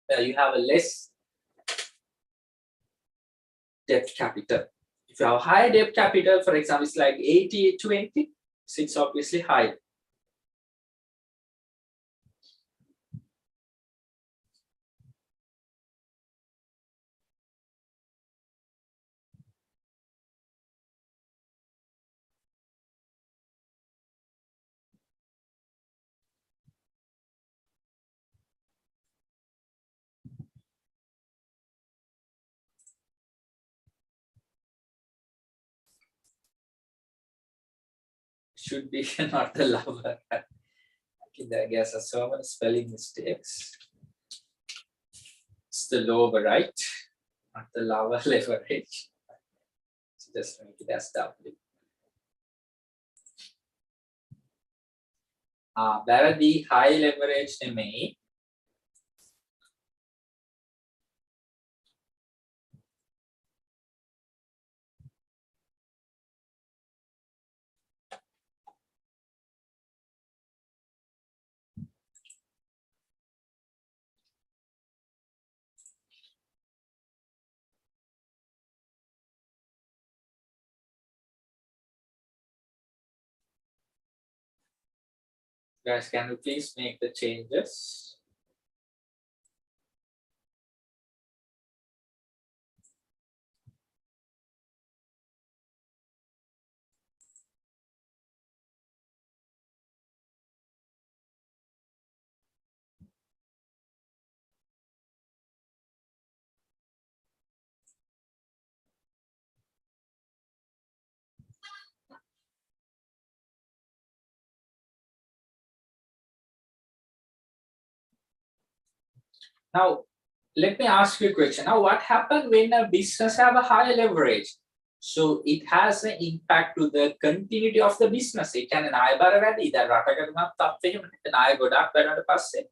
You have a less debt capital. If you have high debt capital, for example, it's like 80-20, so it's obviously high. Should be not the lower. I guess there's so many spelling mistakes. It's the lower, right? Not the lower leverage. So just make it as W. That the high leverage නෙමෙයි. Guys, can you please make the changes? Now, let me ask you a question. Now, what happens when a business have a higher leverage? So it has an impact to the continuity of the business. It can ණය බර වැඩි. දැන් රටකට නම් තත්ත්වෙම ණය ගොඩක් වැඩනට පස්සේ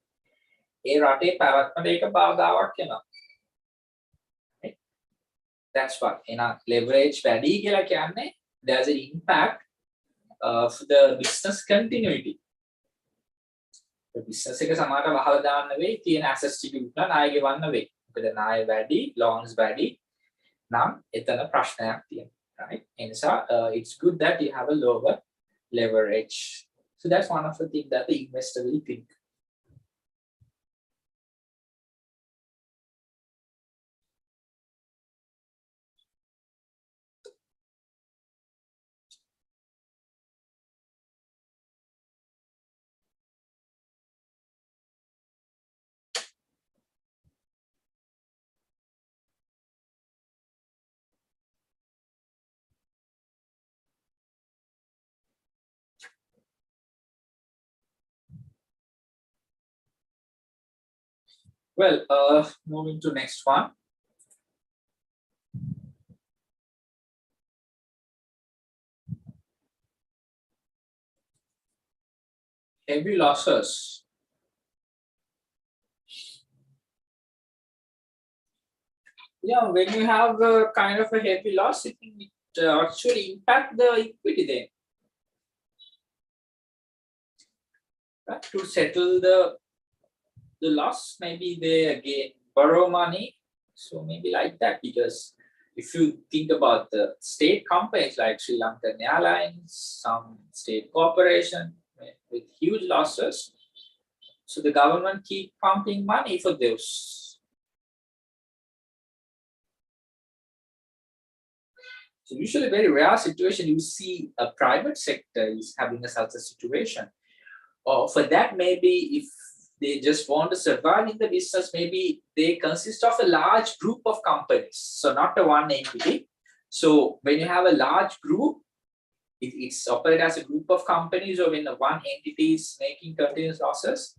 ඒ රටේ පැවැත්මට ඒක බාධාවක් වෙනවා. Right? That's what. එහෙනම් leverage වැඩි කියලා කියන්නේ there's an impact of the business continuity. business එක සමහරට වහලා දාන්න වෙයි තියෙන assets ටික විකුණලා ණය ගෙවන්න වෙයි. මොකද ණය වැඩි, loans වැඩි නම් එතන ප්‍රශ්නයක් තියෙනවා. Right? And so it's good that you have a lower leverage. So that's one of the things that the investor will think. Well, moving to next one. Heavy losses. Yeah, when you have a kind of a heavy loss, it actually impact the equity then. Right? To settle the the loss, maybe they again borrow money. So maybe like that, because if you think about the state companies like Sri Lankan Airlines, some state corporation with huge losses, so the government keep pumping money for those. So usually very rare situation you see a private sector is having a such a situation. Or for that, maybe if they just want to survive in the business, maybe they consist of a large group of companies. So not a one entity. So when you have a large group, it's operated as a group of companies, or when the one entity is making continuous losses,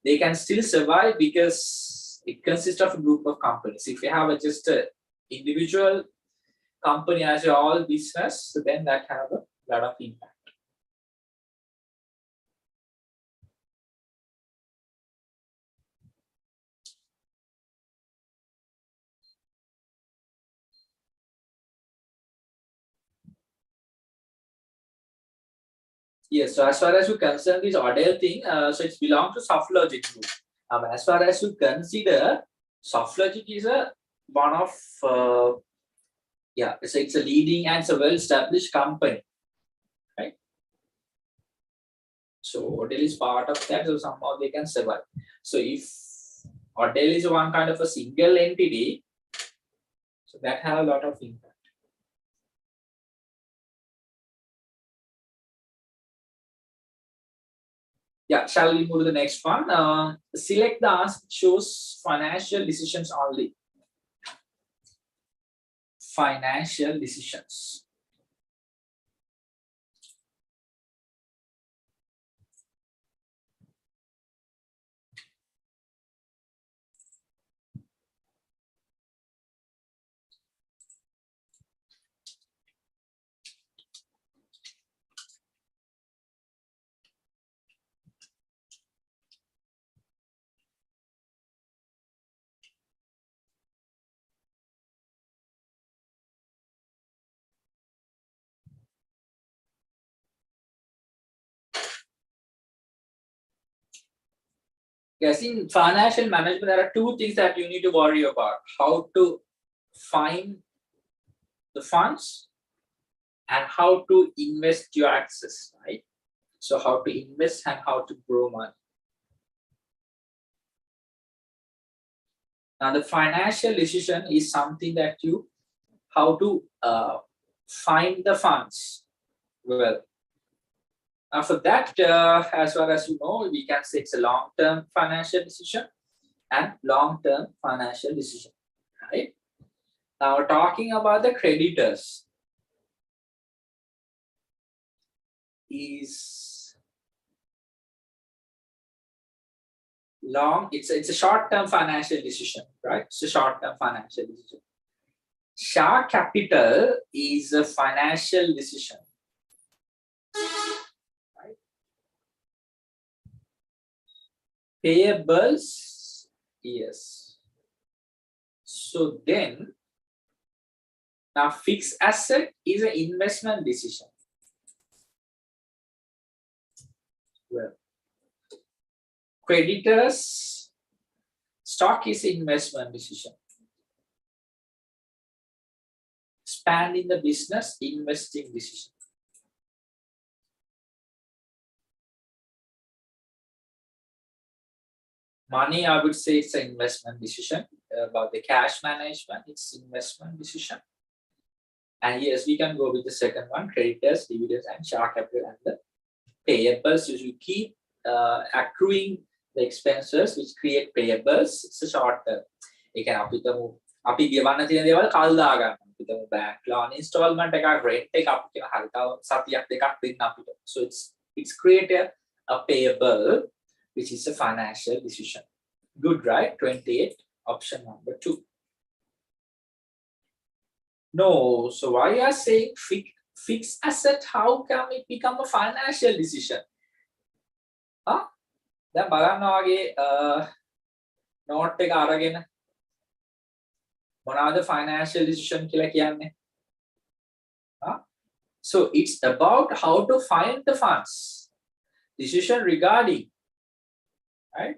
they can still survive because it consists of a group of companies. If you have just an individual company as your all business, so then that have a lot of impact. Yes, so as far as you concern this Odell thing, so it belongs to soft logic group. As far as you consider, soft logic is a one of it's a leading and it's a well-established company, right? So Odell is part of that, so somehow they can survive. So if Odell is one kind of a single entity, so that have a lot of impact. Yeah, shall we move to the next one? Select the answer that shows financial decisions only. Financial decisions. Yes, in financial management, there are two things that you need to worry about: how to find the funds and how to invest your access, right? So how to invest and how to grow money. Now the financial decision is something that you, how to find the funds. Well, now for that, as far as you know, we can say it's a long-term financial decision and long-term financial decision, right? Now talking about the creditors is long, it's a short-term financial decision, right? It's a short-term financial decision. Share capital is a financial decision, right? Payables, yes. So then, now fixed asset is an investment decision. Well, creditors, stock is investment decision. Expanding the business, investing decision. Money, I would say it's an investment decision. About the cash management, it's investment decision. And yes, we can go with the second one: creditors, dividends, and share capital, and the payables. So you keep accruing the expenses which create payables. It's a short term. You can අපි ගෙවන්න තියෙන දේවල් කල් දා ගන්න. අපිටම bank loan installment එකක්, rent එකක් අපි කියන හරි තව සතියක් දෙකක් දෙන්න අපිට. So it's created a payable which is a financial decision. Good, right? 28, option number 2. No, so why you are saying fixed asset, how can it become a financial decision? Huh? දැන් බලන්න වගේ note එක අරගෙන මොනවාද financial decision කියලා කියන්නේ? Huh? So it's about how to find the funds. Decision regarding, right?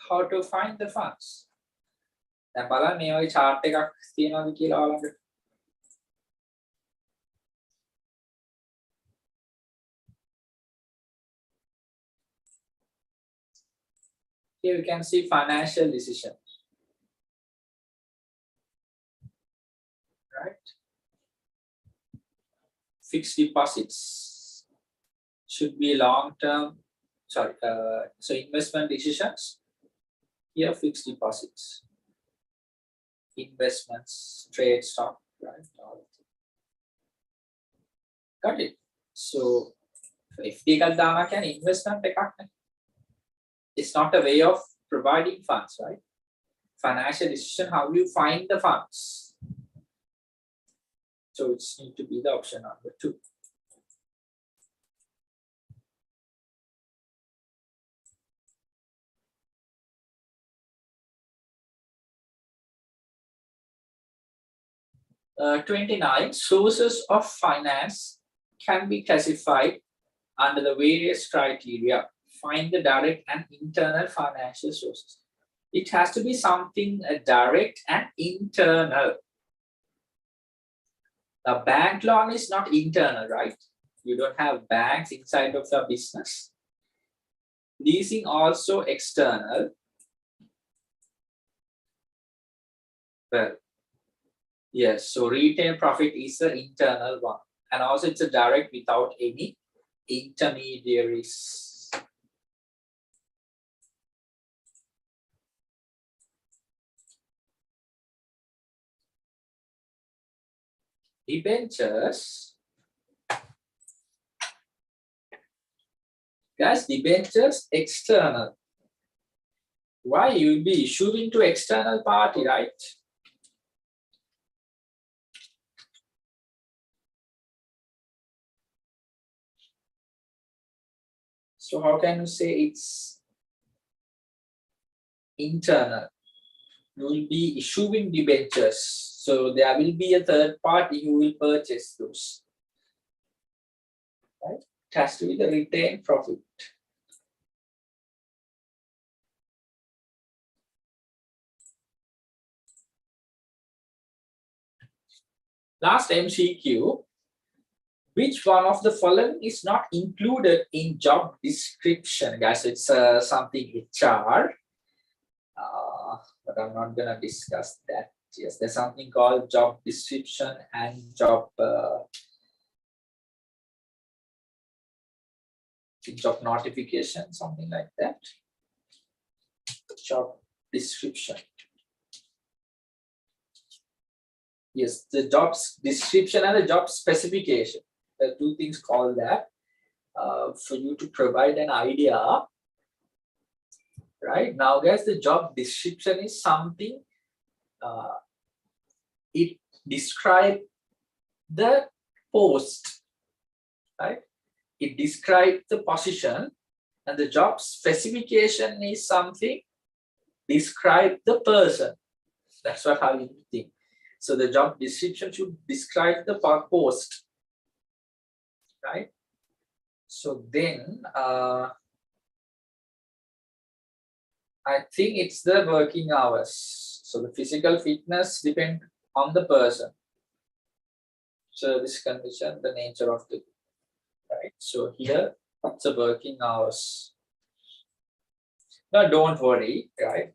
how to find the funds. දැන් බලන්න මේ වගේ chart එකක් තියෙනවද කියලා ඔයාලට. Here you can see financial decision. Right? Fixed deposits should be long-term. Sorry, so investment decisions. Here, fixed deposits, investments, trade stock, right? All of them. Got it. So, if you got an investment, it's not a way of providing funds, right? Financial decision, how you find the funds. So it's need to be the option number 2. Uh, 29 sources of finance can be classified under the various criteria. Find the direct and internal financial sources. It has to be something direct and internal. A bank loan is not internal, right? You don't have banks inside of your business. Leasing also external. Well, yes, so retail profit is the internal one. And also it's a direct without any intermediaries. Debentures. Guys, debentures external. Why? You'll be issuing to external party, right? So how can you say it's internal? You will be issuing debentures. So there will be a third party who will purchase those. Right? It has to be the retained profit. Last MCQ. Which one of the following is not included in job description? Guys, it's something HR. But I'm not going to discuss that. Yes, there's something called job description and job notification, something like that. Job description. Yes, the job description and the job specification. There are two things called that for you to provide an idea. Right now, guys, the job description is something. It describes the post, right? It describes the position, and the job specification is something describe the person. That's what how you think. So the job description should describe the post, right? So then I think it's the working hours. So the physical fitness depends on the person. Service condition, the nature of the, right? So here it's the working hours. Now don't worry, right?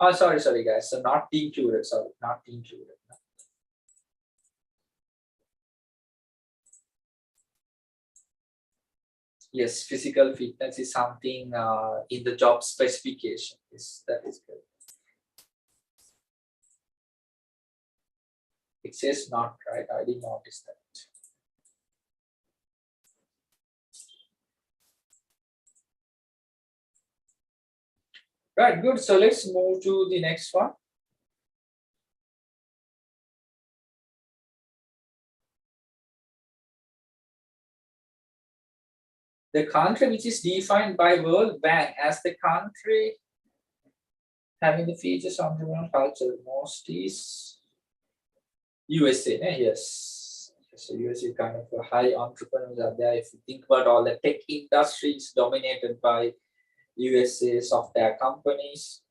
Oh, sorry, guys. So not included. Sorry, not included. Yes, physical fitness is something in the job specification. Yes, that is good. It says not, right? I didn't notice that. Right, good. So let's move to the next one. The country which is defined by World Bank as the country having the features of the culture most is USA. Yes. So US is kind of a high entrepreneurs are there. If you think about all the tech industries dominated by USA software companies.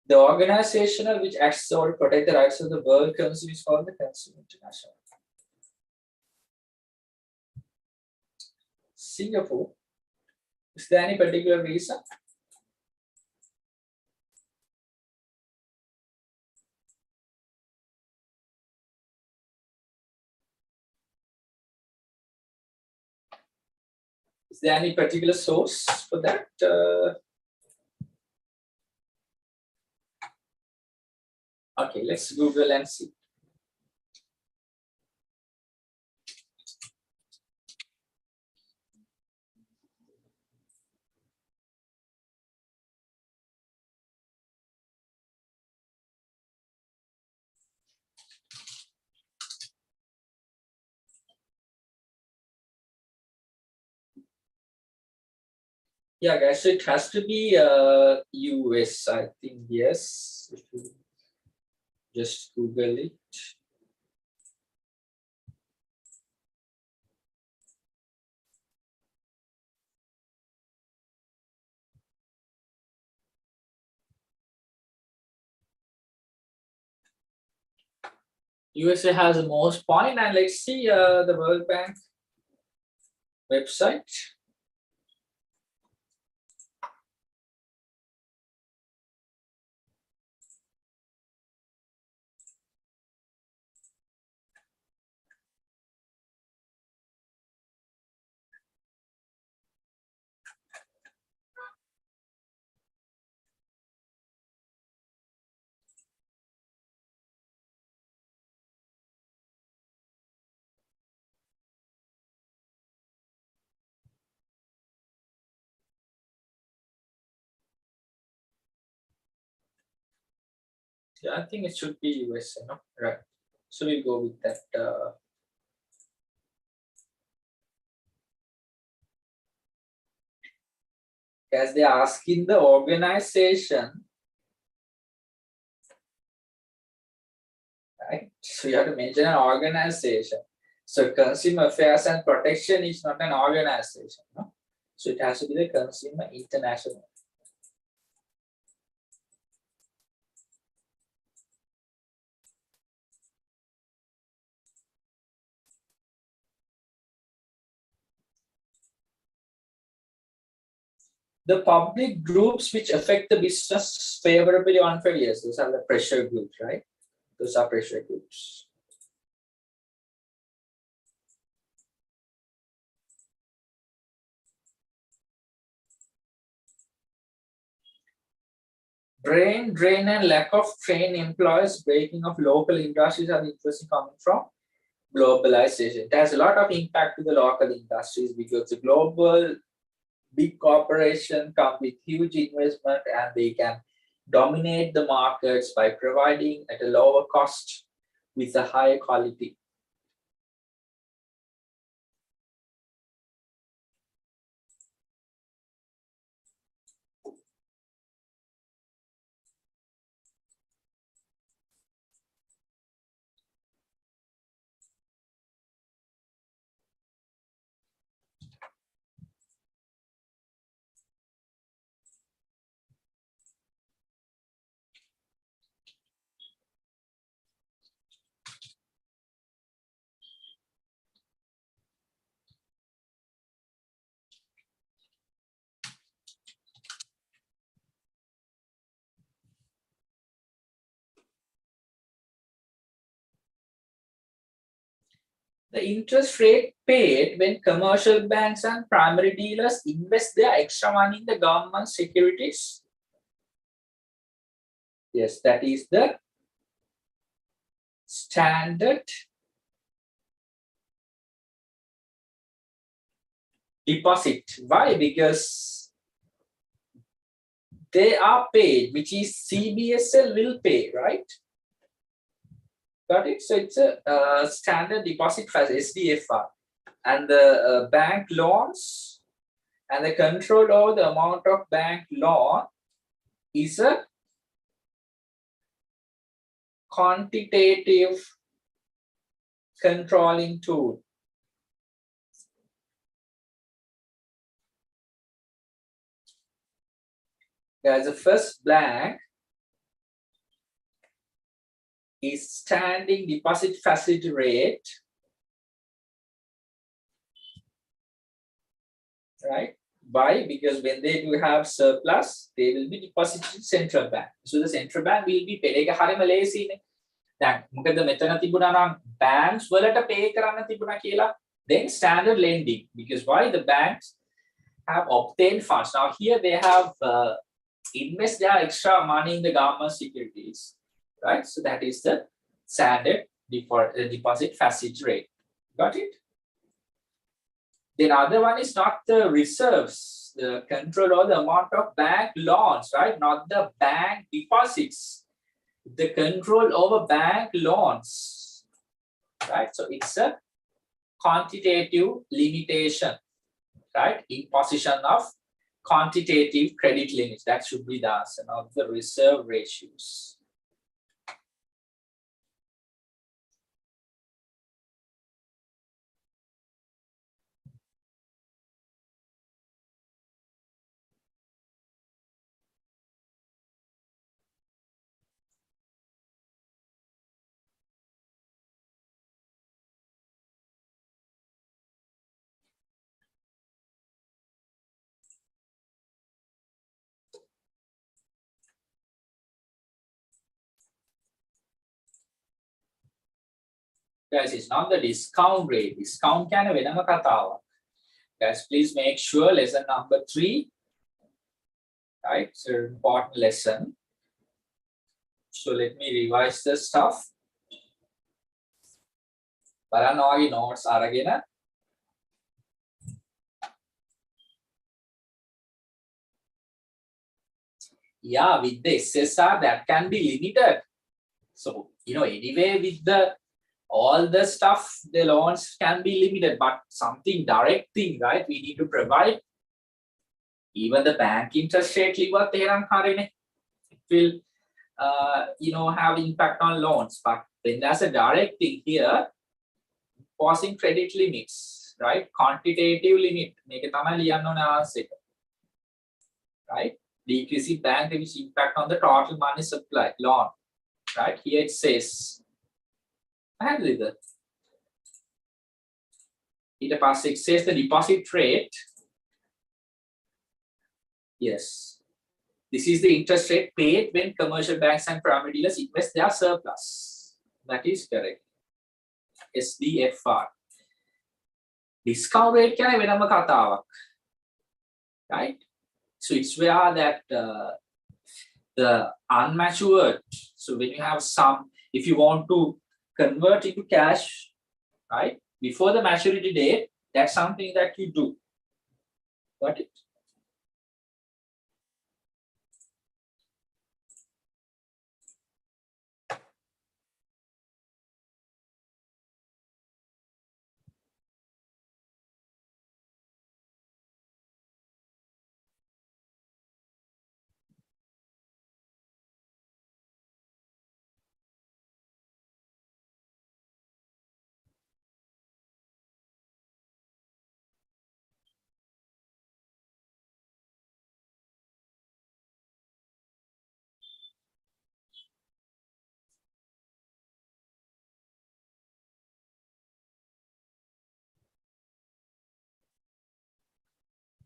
The organization which acts to protect the rights of the world consumer is called the Consumer International. Singapore. Is there any particular reason? Is there any particular source for that? Okay, let's Google and see. Yeah, guys, so it has to be US, I think, yes. If you just Google it. USA has the most point, and let's see the World Bank website. Yeah, I think it should be USA, no? Right. So we'll go with that. As they are asking the organization, right? So you have to mention an organization. So Consumer Affairs and Protection is not an organization, no? So it has to be the Consumer International. The public groups which affect the business favorably or unfavorably, yes, those are the pressure groups, right? Those are pressure groups. Brain drain and lack of trained employees, breaking of local industries are interesting coming from globalization. It has a lot of impact to the local industries because the global big corporation come with huge investment and they can dominate the markets by providing at a lower cost with a higher quality. The interest rate paid when commercial banks and primary dealers invest their extra money in the government securities. Yes, that is the standard deposit. Why? Because they are paid, which is CBSL will pay, right? Got it? So it's a standard deposit for SDFR. And the bank loans and the control over the amount of bank loan is a quantitative controlling tool. There's a first blank is standing deposit facility rate, right? Why? Because when they do have surplus, they will be deposited in central bank. So the central bank will be pay එක හරිම ලේසියිනේ. දැන් මොකද මෙතන තිබුණා නම් banks වලට pay කරන්න තිබුණා කියලා. Then standard lending, because why? The banks have obtained funds. Now here they have invest their extra money in the government securities, right? So that is the standard deposit facility rate. Got it? Then other one is not the reserves, the control or the amount of bank loans, right? Not the bank deposits, the control over bank loans, right? So it's a quantitative limitation, right? Imposition of quantitative credit limits. That should be the answer of the reserve ratios. Guys, it's not the discount rate. Discount can වෙනම කතාවක්. Guys, please make sure lesson number 3, right? It's an important lesson. So let me revise the stuff. බලන්න ඔයාගේ notes අරගෙන yeah, with the SSR that can be limited. So, anyway, with all the stuff, the loans can be limited, but something direct thing, right? We need to provide. Even the bank interest rate, it will, have impact on loans. But when there's a direct thing here, imposing credit limits, right? Quantitative limit, right? Decreasing bank which impact on the total money supply loan, right? Here it says, it says the deposit rate. Yes, this is the interest rate paid when commercial banks and primary dealers invest their surplus. That is correct. SDFR. Discount rate can වෙනම කතාවක්, right? So it's where that the unmatured. So when you have some, if you want to convert into cash, right, before the maturity date, that's something that you do. Got it?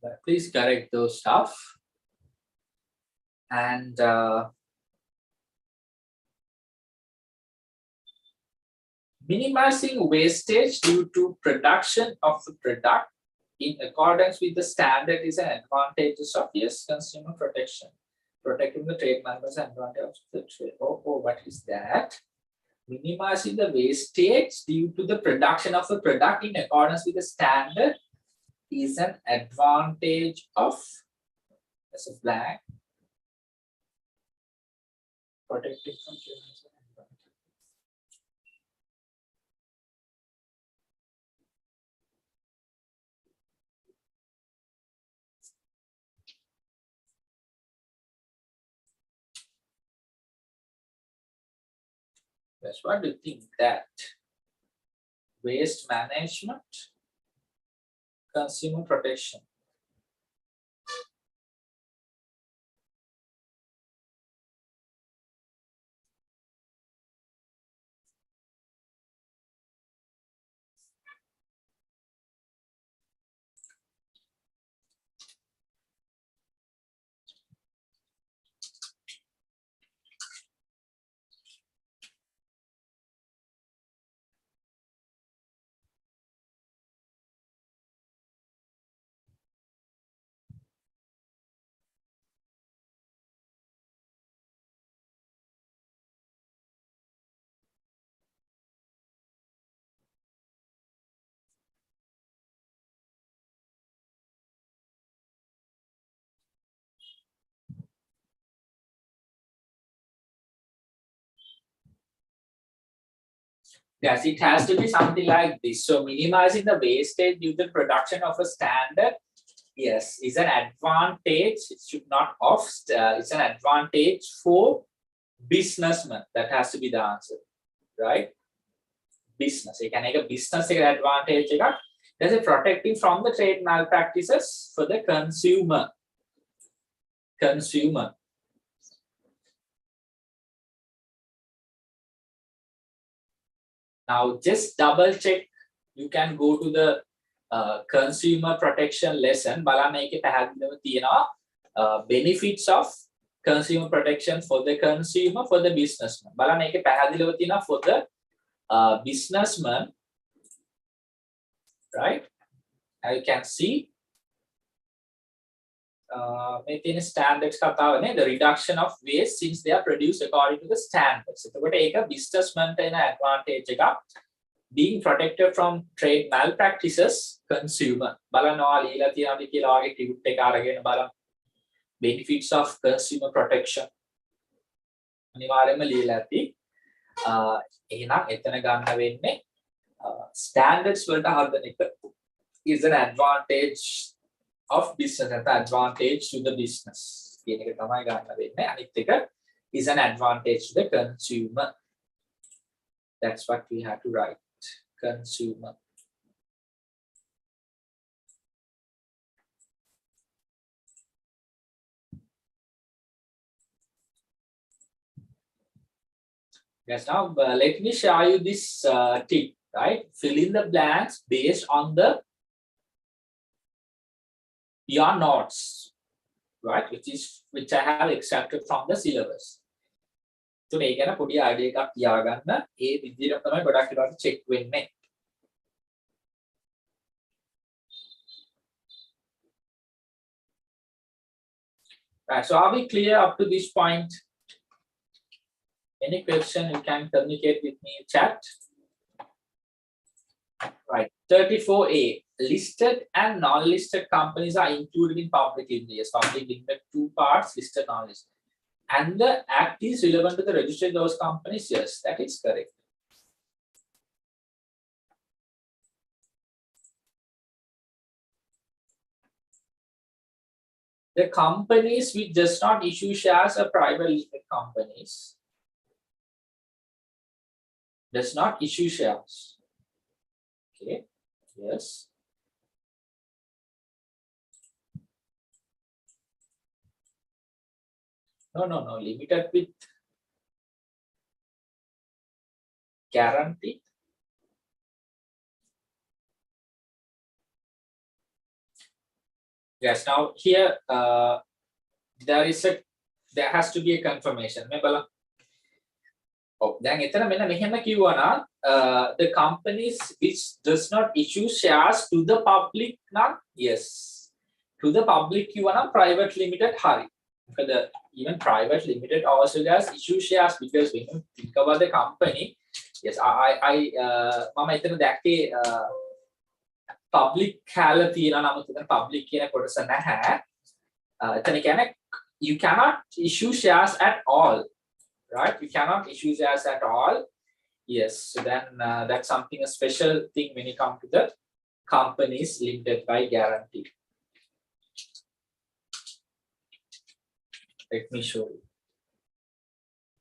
But please correct those stuff. And minimizing wastage due to production of the product in accordance with the standard is an advantage of consumer protection. Protecting the trade members and advantage of the trade. Oh, what is that? Minimizing the wastage due to the production of the product in accordance with the standard is an advantage of, as a blank, protecting from trade. That's what do you think that? waste management, consumer protection. Yes, it has to be something like this. So minimizing the wastage due to production of a standard, yes, is an advantage. It should not off. It's an advantage for businessmen. That has to be the answer, right? Business. You can make a business advantage. There's a protecting from the trade malpractices for the consumer. Consumer. Now, just double check. You can go to the consumer protection lesson. Benefits of consumer protection for the consumer, for the businessman. For the businessman, right? Now you can see standards the reduction of waste since they are produced according to the standards. So a businessman advantage being protected from trade malpractices, consumer. Benefits of consumer protection. Standards is an advantage of business, advantage to the business. Is an advantage to the consumer. That's what we have to write. Consumer. Yes, now let me show you this tip, right? Fill in the blanks based on your notes, right? Which I have extracted from the syllabus. So මේක ගැන පොඩි idea එකක් තියාගන්න. ඒ විදිහට තමයි ගොඩක් ඒවාට check වෙන්නේ. Right, so are we clear up to this point? Any question you can communicate with me in chat. Right, 34A. Listed and non-listed companies are included in public limited. Yes, public limited, two parts, listed, non-listed. And the act is relevant to the registry of those companies. Yes, that is correct. The companies which does not issue shares are private limited companies. Does not issue shares. Okay. Yes. No. Limited with guarantee. Yes. Now here there has to be a confirmation. Oh, then the companies which does not issue shares to the public, not yes, to the public private limited hari. Even private limited also does issue shares, because when you think about the company, yes, I public public you cannot issue shares at all, right? You cannot issue shares at all. Yes, so then that's something, a special thing when you come to the companies limited by guarantee. Let me show you.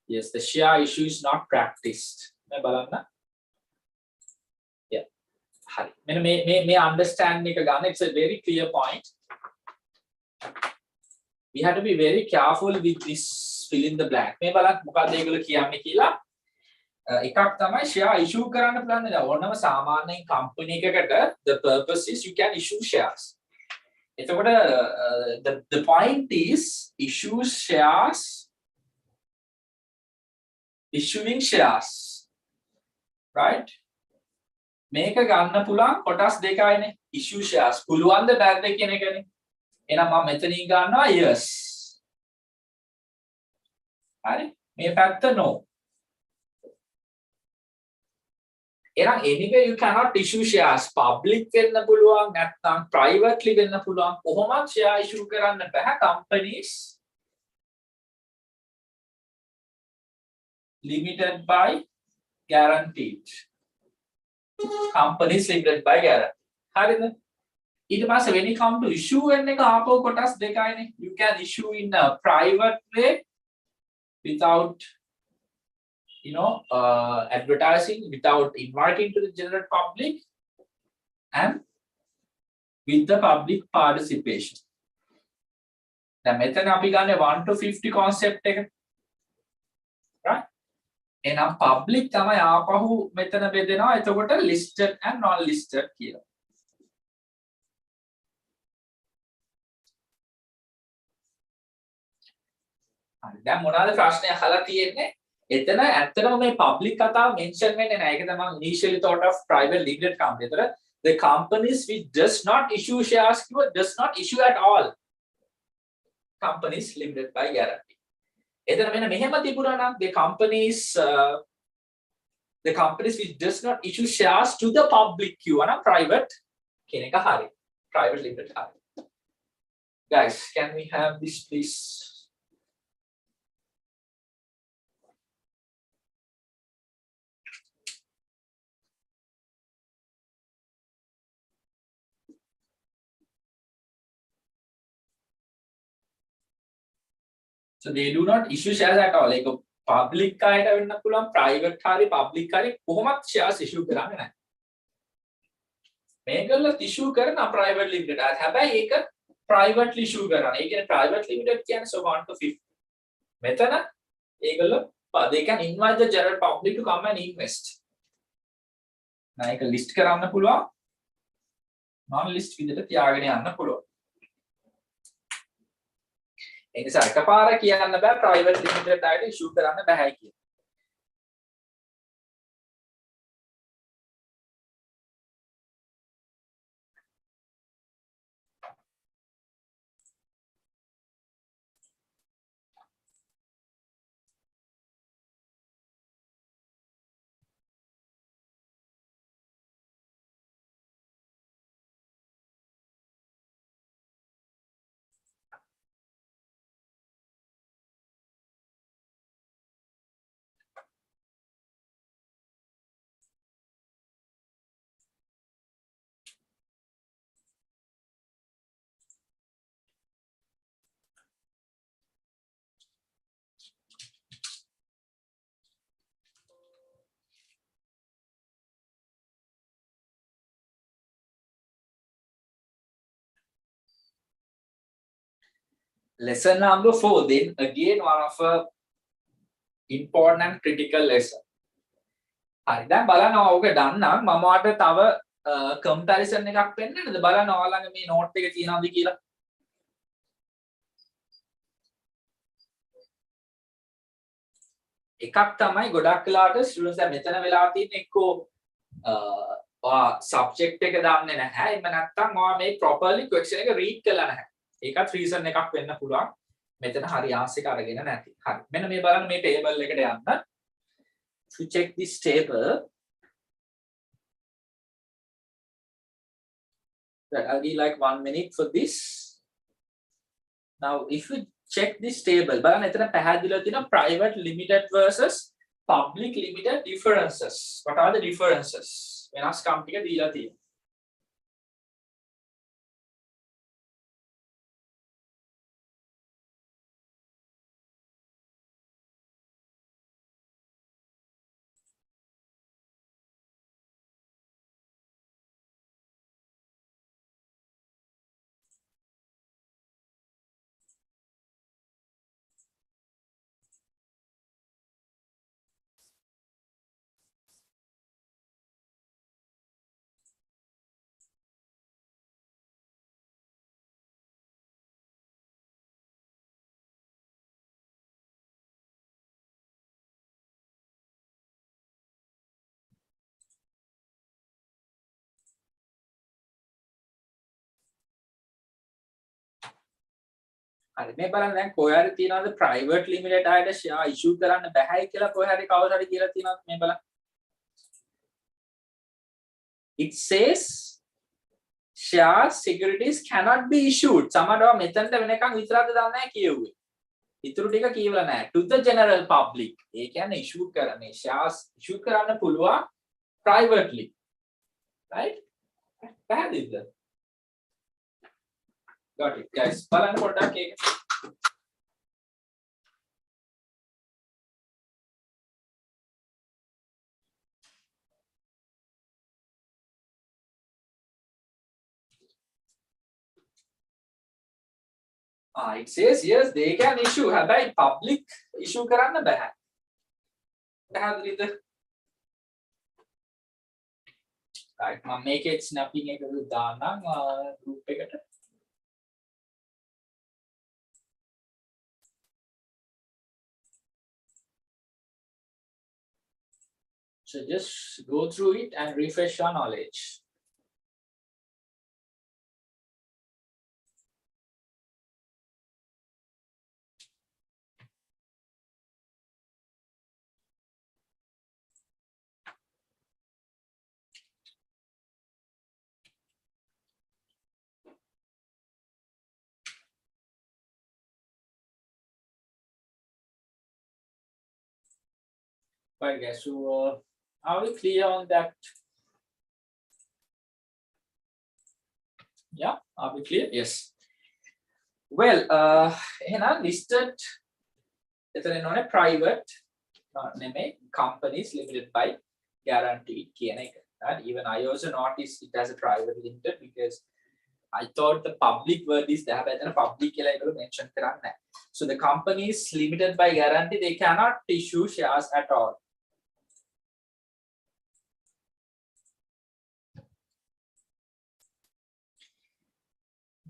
Yes, the share issue is not practiced. Yeah. හරි. මෙන්න මේ understand එක ගන්න. It's a very clear point. We have to be very careful with this fill in the blank. මේ බලන්න මොකක්ද ඒගොල්ලෝ කියන්නේ කියලා. එකක් තමයි share issue කරන්න පුළුවන් නේද? ඕනම සාමාන්‍යයෙන් company එකකට the purpose is you can issue shares. එතකොට the point is issue shares, issuing shares, right? මේක ගන්න පුළුවන් කොටස් දෙකයිනේ. issue shares පුළුවන් ද බැරිද කියන එකනේ. එහෙනම් මම මෙතනින් ගන්නවා yes. හරි. මේ පැත්ත no. එහෙනම් anyway you cannot issue shares public වෙන්න පුළුවන් නැත්නම් privately වෙන්න පුළුවන්. කොහොමද share issue කරන්න බෑ companies limited by guaranteed. Companies limited by guarantee. හරිද? ඊට පස්සේ when it come to issue වෙන එක ආපහු කොටස් දෙකයිනේ. You can issue in a private way without advertising, without inviting to the general public, and with the public participation. දැන් මෙතන අපි ගන්නේ 1 to 50 concept එක. right? එහෙනම් public තමයි ආපහු මෙතන බෙදෙනවා. එතකොට listed and non listed කියලා. හරි. දැන් මොනවාද ප්‍රශ්නේ අහලා තියෙන්නේ? එතන ඇත්තටම මේ public කතාව mention වෙන්නේ නැහැ. ඒක තමයි initially thought of private limited company. ඒතර the companies which does not issue shares does not issue at all. Companies limited by guarantee. එතන මෙන්න මෙහෙම තිබුණා නම් the companies which does not issue shares to the public කියවනම් private කියන එක හරි. Private limited හරි. Guys, can we have this please? So they do not issue shares at all. Like public අයට වෙන්න පුළුවන්, private හරි public හරි කොහොමත් shares issue කරන්නේ නැහැ. මේගොල්ලෝ issue කරන private limited. හැබැයි ඒක privately issue කරනවා. ඒ කියන්නේ private limited කියන්නේ so 1 to 50. මෙතන ඒගොල්ලෝ they can invite the general public to come and invest. මේක list කරන්න පුළුවන්. non list විදිහට තියාගෙන යන්න පුළුවන්. ඒ නිසා එකපාර කියන්න බෑ private limited අයට issue කරන්න බෑ කියලා. Lesson number 4, then again one of a important and critical lesson. හරි දැන් බලන්න ඔයගොල්ලෝ දන්නා මම ඔයාලට තව comparison එකක් පෙන්නන්නද බලන්න ඔයාලගේ මේ note එකේ තියෙනවද කියලා. එකක් තමයි ගොඩක් වෙලාවට students දැන් මෙතන වෙලා තියෙන එක්කෝ subject එක දන්නේ නැහැ. එහෙම නැත්නම් ඔයා මේ properly question එක read කරලා නැහැ. ඒකත් reason එකක් වෙන්න පුළුවන්. මෙතන හරි answer එක අරගෙන නැති. හරි. මෙන්න මේ බලන්න මේ table එකට යන්න. To check this table, right, I'll be like 1 minute for this. Now, if you check this table, බලන්න එතන පැහැදිලිව තියෙනවා private limited versus public limited differences. What are the differences? වෙනස්කම් ටික දීලා තියෙනවා. හරි මේ බලන්න දැන් කොහේ හරි තියනවාද private limited අයට share issue කරන්න බෑයි කියලා කොහේ හරි කවුරු හරි කියලා තියනවාද මේ බලන්න. It says shares securities cannot be issued. සමහරව මෙතනට වෙනකන් විතරක්ද දන්නේ නැහැ කියෙව්වේ. ඉතුරු ටික කියවලා නැහැ. To the general public. ඒ කියන්නේ issue කරන්නේ shares issue කරන්න පුළුවන් privately. Right? පැහැදිලිද? Got it guys. බලන්න පොඩ්ඩක් ඒක. It says yes they can issue. හැබැයි public issue කරන්න බෑ. පැහැදිලිද? right මම මේකේ snapping එක දාන්නම් group එකට. So just go through it and refresh your knowledge. Right guys, so are we clear on that? Yeah, are we clear? Yes. Well, එහෙනම් listed එතන නෝනේ private නෙමෙයි companies limited by guaranteed කියන එක. Right? Even I also noticed it as a private limited because I thought the public word is there, but then public කියලා ඒගොල්ලෝ mention කරන්නේ නැහැ. So the companies limited by guarantee they cannot issue shares at all.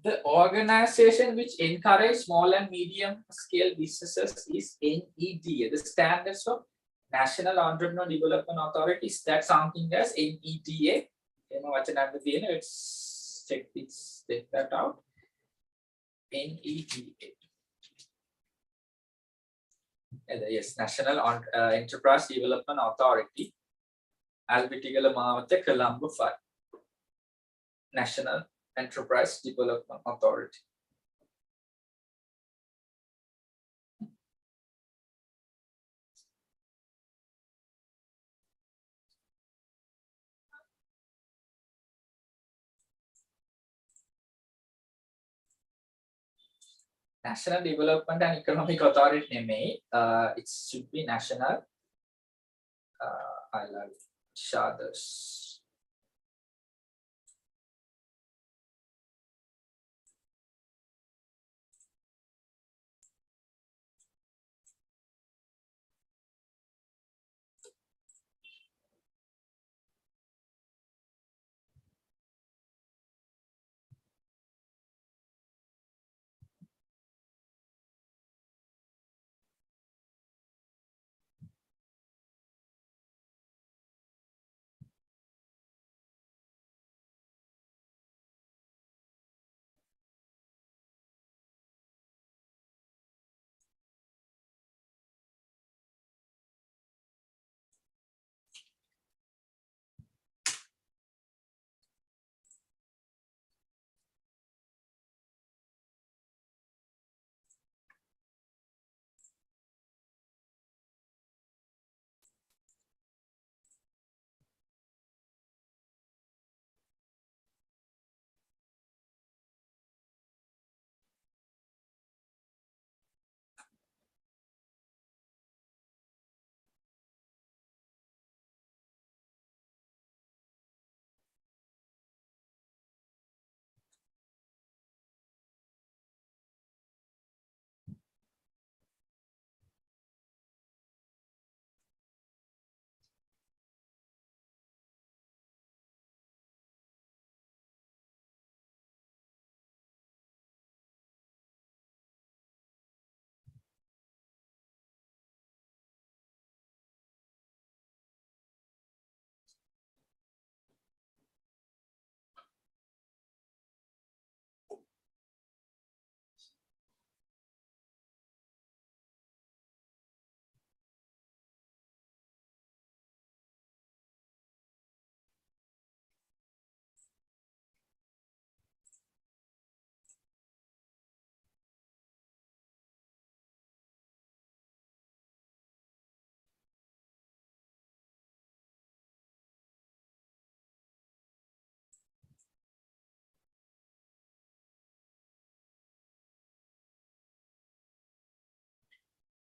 The organization which encourage small and medium scale businesses is NEDA. The standards of National Entrepreneur Development Authority is that something as NEDA. Let's check that out. NEDA. Yes, National Enterprise Development Authority. Albitigala Mawate Colombo 5. National Enterprise Development Authority. National Development and Economic Authority නෙමෙයි. It should be National. I love Shadas.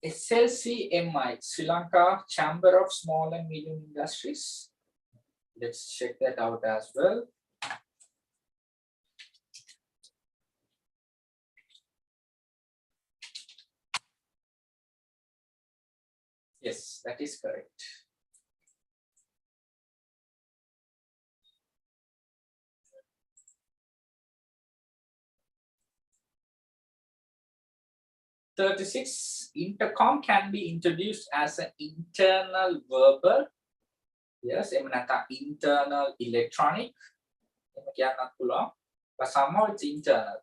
SLCMI, Sri Lanka Chamber of Small and Medium Industries. Let's check that out as well. Yes, that is correct. (36) Intercom can be introduced as an internal verbal. Yes, internal electronic. But somehow it's internal.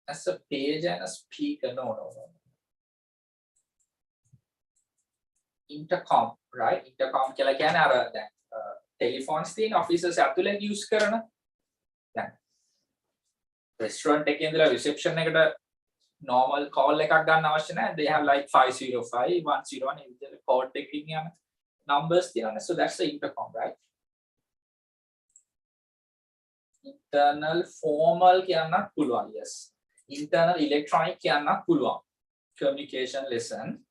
As a page and a speaker. No. Intercom, right? Intercom කියලා කියන්නේ අර දැන් ටෙලිෆෝන්ස් තියෙන officers ඇතුලේ use කරන දැන් restaurant එකේ ඉඳලා රිසෙප්ෂන් එකට normal call එකක් ගන්න අවශ්‍ය නැහැ. They have like 505 101 ඒ විදිහට code එකකින් යන numbers තියෙනවා. So that's the intercom, right? Internal formal කියන්නත් පුළුවන්. Yes. Internal electronic කියන්නත් පුළුවන්. Communication lesson.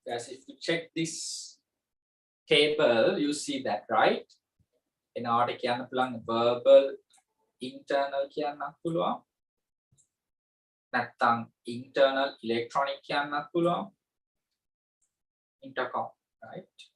Yes, if you check this table, you see that, right? එනවාට කියන්න පුළුවන් verbal internal කියන්නත් පුළුවන්. නැත්නම් internal electronic කියන්නත් පුළුවන්. Intercom, right?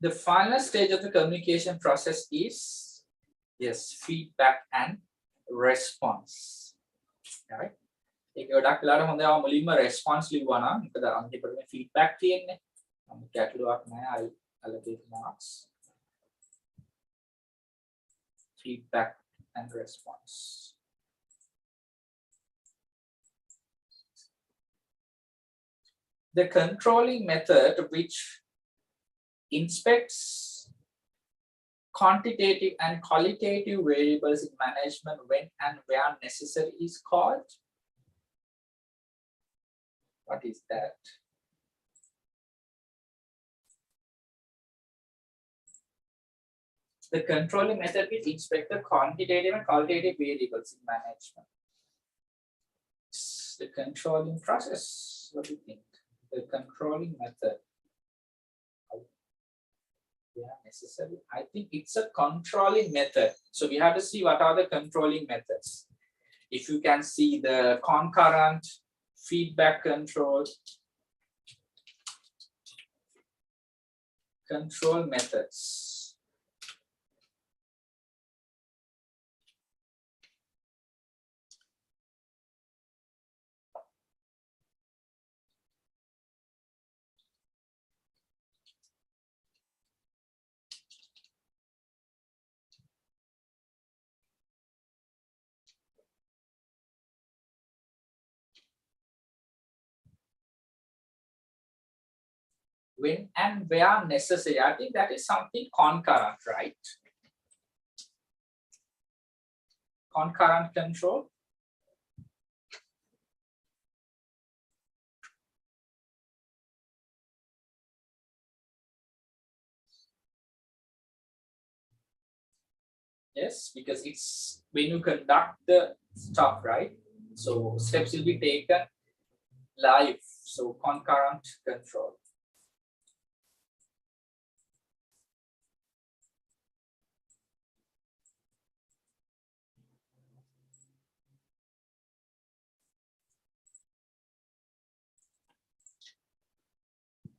The final stage of the communication process is, yes, feedback and response. Right? ඒක ගොඩක් වෙලාවට හොඳ මුලින්ම response ලිව්වා නම් මොකද අන්තිමට feedback තියෙන්නේ. ගැටලුවක් නැහැ. I allocate marks. Feedback and response. The controlling method which inspects quantitative and qualitative variables in management when and where necessary is called. What is that? The controlling method which inspects the quantitative and qualitative variables in management. It's the controlling process. What do you think? The controlling method. Yeah, necessary. I think it's a controlling method. So we have to see what are the controlling methods. If you can see the concurrent, feedback control, control methods. when and where necessary. I think that is something concurrent, right? Concurrent control. Yes, because it's when you conduct the stuff, right? So steps will be taken live. So concurrent control.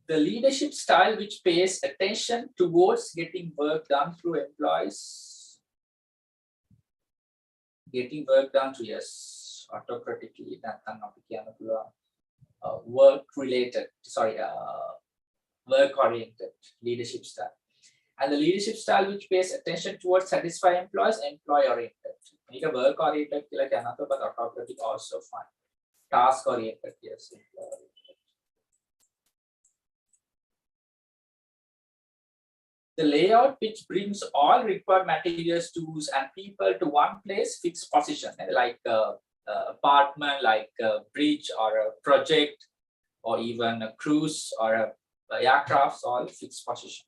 The leadership style which pays attention towards getting work done through employees. Getting work done to, yes, autocratically, work related, sorry, work oriented leadership style. And the leadership style which pays attention towards satisfy employees, employee oriented. Make a work oriented, like another, but autocratic also fine. Task oriented, yes. The layout which brings all required materials, tools, and people to one place, fixed position, like apartment, like a bridge or a project, or even a cruise or a aircraft, all fixed position.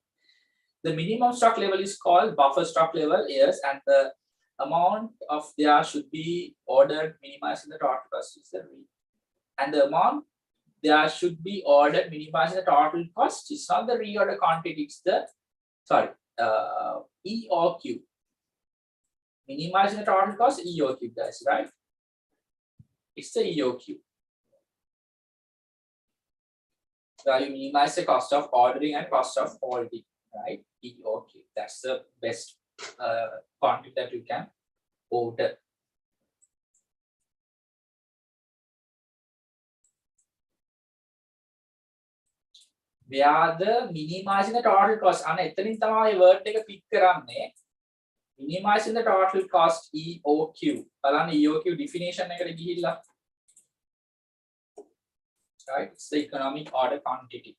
The minimum stock level is called buffer stock level, yes, and the amount of there should be ordered minimizing the total cost is the rate. And the amount there should be ordered minimizing the total cost is not the reorder quantity, it's the EOQ. Minimizing the total cost, EOQ, guys, right? It's the EOQ. Where you minimize the cost of ordering and cost of holding, right? EOQ. That's the best quantity that you can order. Where the minimizing the total cost, අන්න එතනින් තමයි word එක pick කරන්නේ. Minimizing the total cost, EOQ. බලන්න EOQ definition එකට ගිහිල්ලා. Right? It's the economic order quantity.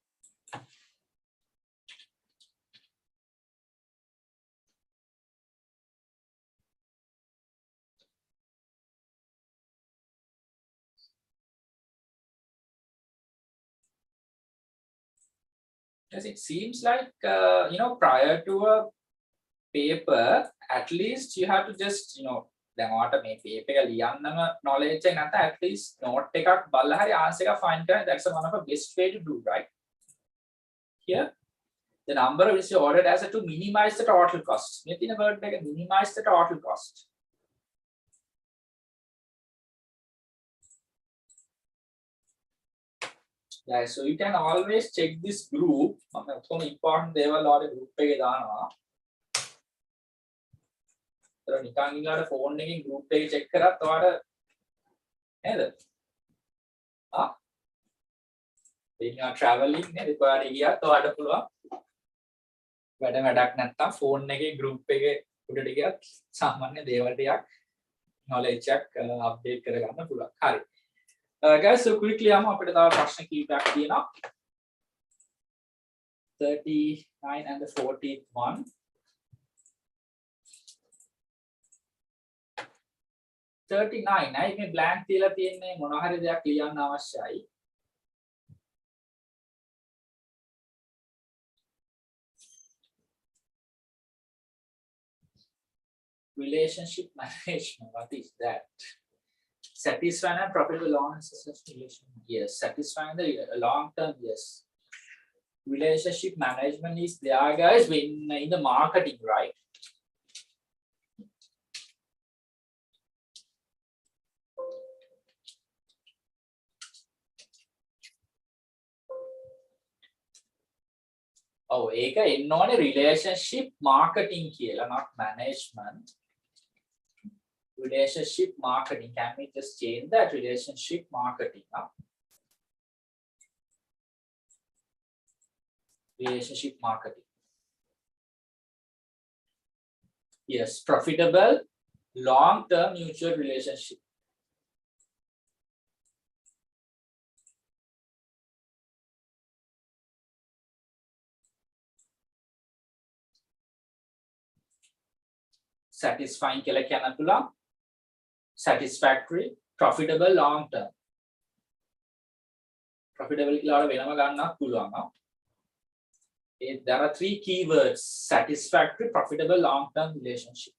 Yes, it seems like prior to a paper, at least you have to just දැන් ඔයාලට මේ paper එක ලියන්නම knowledge එක නැත්නම් at least note එකක් බලලා හරි answer එක find කරන්න. That's one of the best way to do, right? Here, the number is ordered as to minimize the total cost. මේ තියෙන word එක minimize the total cost. Yeah, so you can always check this group. මම ඔක්කොම important දේවල් ඔයාලේ group එකේ දානවා. ඒතර නිකන් ඉන්නකොට phone එකකින් group එකේ check කරත් ඔයාලට නේද? when you are traveling නේද? ඔයාලට ගියත් ඔයාලට පුළුවන් වැඩක් නැත්තම් phone එකේ group එකේ උඩට ගියත් සාමාන්‍ය දේවල් ටිකක් knowledge එකක් update කරගන්න පුළුවන්. හරි. Guys, so quickly අපිට තව ප්‍රශ්න කීපයක් තියෙනවා. 39 and the 40th one. 39 නයි මේ blank තියලා තියෙන්නේ මොනවා හරි දෙයක් ලියන්න අවශ්‍යයි. Relationship management, what is that? Satisfying and profitable long-term relation. Yes, satisfying the long-term, yes. Relationship management is there, guys, when in the marketing, right? Oh, ඒක එන්න ඕනේ relationship marketing කියලා, not management. Relationship marketing. Can we just change that? Relationship marketing. Relationship marketing. Yes, profitable, long-term mutual relationship. satisfying කියලා කියන්න පුළුවන්. Satisfactory, profitable, long term. Profitable කියලා වෙනම ගන්නත් පුළුවන්. There are three keywords: satisfactory, profitable, long term relationship.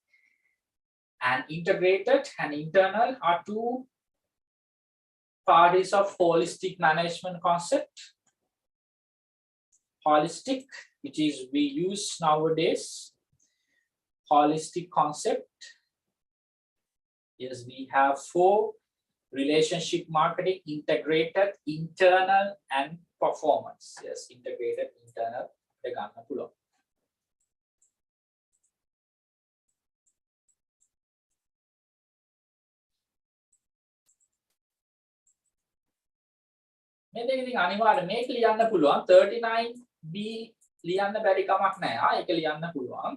And integrated and internal are two parties of holistic management concept. Holistic, which is we use nowadays. Holistic concept. Yes, we have 4: relationship marketing, integrated, internal, and performance. Yes, integrated, internal. මේක ඉතින් අනිවාර්යයෙන් මේක ලියන්න පුළුවන් 39B ලියන්න බැරි කමක් නැහැ. ඒක ලියන්න පුළුවන්.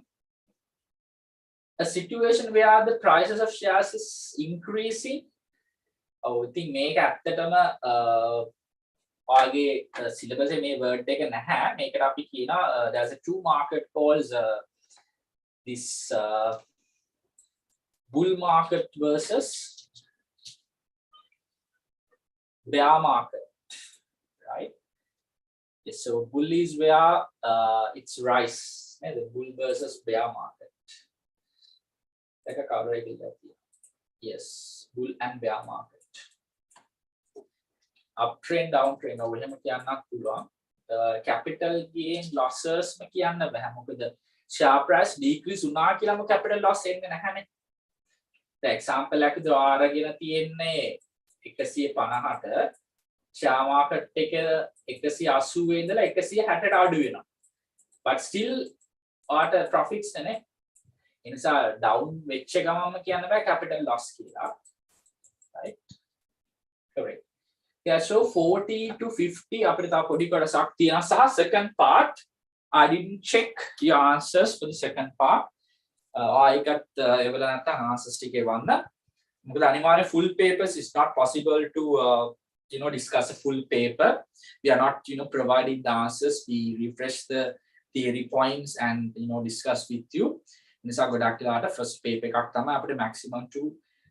A situation where the prices of shares is increasing. ඉතින් මේක ඇත්තටම ඔයගේ syllabus එකේ මේ word එක නැහැ. මේකට අපි කියනවා there's a two market calls this bull market versus bear market. Right? Yes, so bull is where it's rise. The bull versus bear market. Like a cover. Yes, bull and bear market. Uptrend, downtrend. Over here, capital gain losses. The share price decrease. Capital loss. The example like the share market එක 180 ඉඳලා 160ට අඩු වෙනවා. But still ආට profits නේ. ඒ නිසා down වෙච්ච ගමන්ම කියන්න බෑ capital loss කියලා. Right? Correct. Yeah, so 40 to 50 අපිට තව පොඩි කොටසක් තියෙනවා සහ second part I didn't check your answers for the second part. ආයිකත් ඒවල නැත්නම් answers ටික එවන්න. මොකද අනිවාර්ය full papers is not possible to discuss a full paper. We are not providing the answers. We refresh the theory points and discuss with you. නිසා ගොඩක් වෙලාවට first paper එකක් තමයි අපිට maximum 2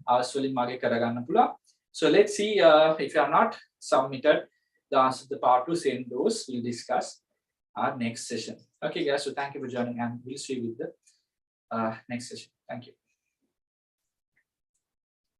hours වලින් මාගේ කරගන්න පුළුවන්. So let's see if you have not submitted the answer to the part 2, send those. We'll discuss our next session. Okay guys, so thank you for joining and we'll see you with the next session. Thank you.